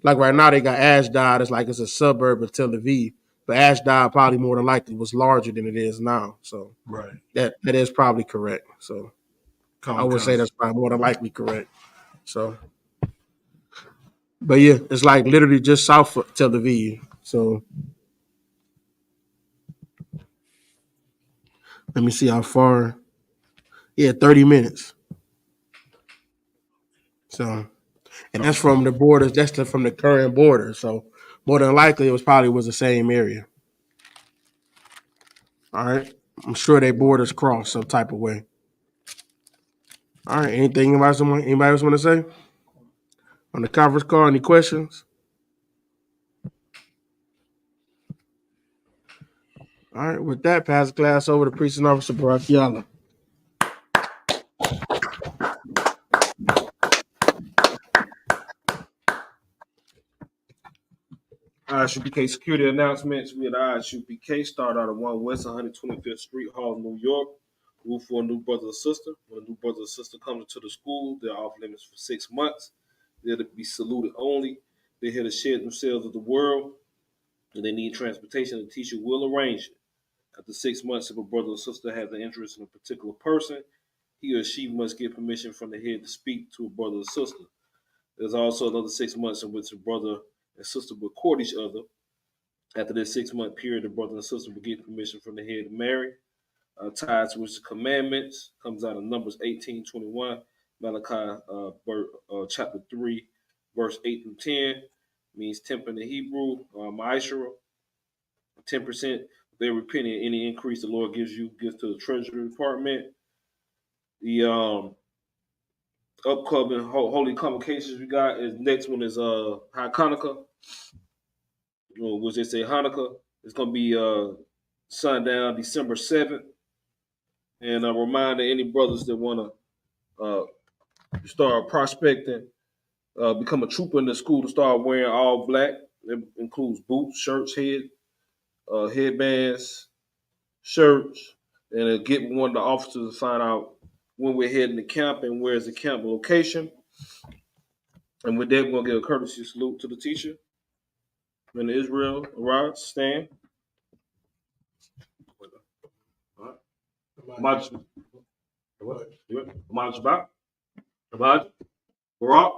right now they got Ashdod. It's a suburb of Tel Aviv, but Ashdod probably more than likely was larger than it is now. So right, that is probably correct. So I would say that's probably more than likely correct. So, but yeah, it's like literally just south of Tel Aviv. So let me see how far. Yeah, 30 minutes. So, and that's from the borders. From the current border. So more than likely, it was the same area. All right. I'm sure they borders cross some type of way. All right. Anybody else want to say on the conference call? Any questions? All right. With that, pass the class over to Priest and Officer Barak Yala. I.S.U.P.K security announcements. We at I.S.U.P.K start out at 1 West 125th Street, Harlem, New York. Rule for a new brother or sister. When a new brother or sister comes into the school, they're off limits for 6 months. They're to be saluted only. They're here to share themselves with the world. And they need transportation. The teacher will arrange it. After 6 months, if a brother or sister has an interest in a particular person, he or she must get permission from the head to speak to a brother or sister. There's also another 6 months in which a brother and sister will court each other. After this 6 month period, the brother and sister will get permission from the head to marry. Tied to which the commandments comes out of Numbers 18:21, Malachi chapter 3, verse 8 through 10, means 10 in the Hebrew, Ma'ashera, 10% of every penny, any increase the Lord gives to the Treasury Department. The upcoming holy convocations we got is next one is Hanukkah, which they say Hanukkah. It's gonna be sundown December 7th. And a reminder any brothers that wanna start prospecting, become a trooper in the school to start wearing all black. It includes boots, shirts, headbands, shirts, and get one of the officers to find out when we're heading to camp and where's the camp location. And with that, we're gonna give a courtesy salute to the teacher. When Israel arrives, stand. All right. What? Ahmad Shabbat. Ahmad. Barak.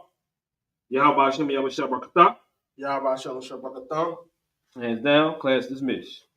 Yahweh Shem Yahweh Shabbat. Yahweh Shalom Shabbat. Hands down, class dismissed.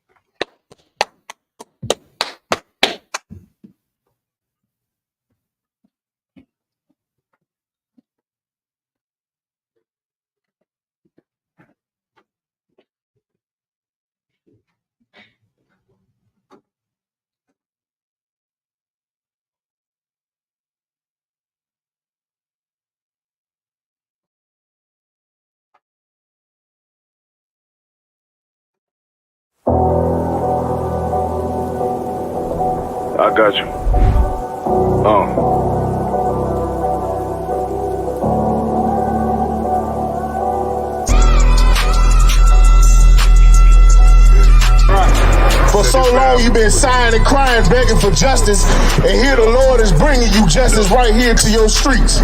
I got you. For so long you've been sighing and crying, begging for justice, and here the Lord is bringing you justice right here to your streets.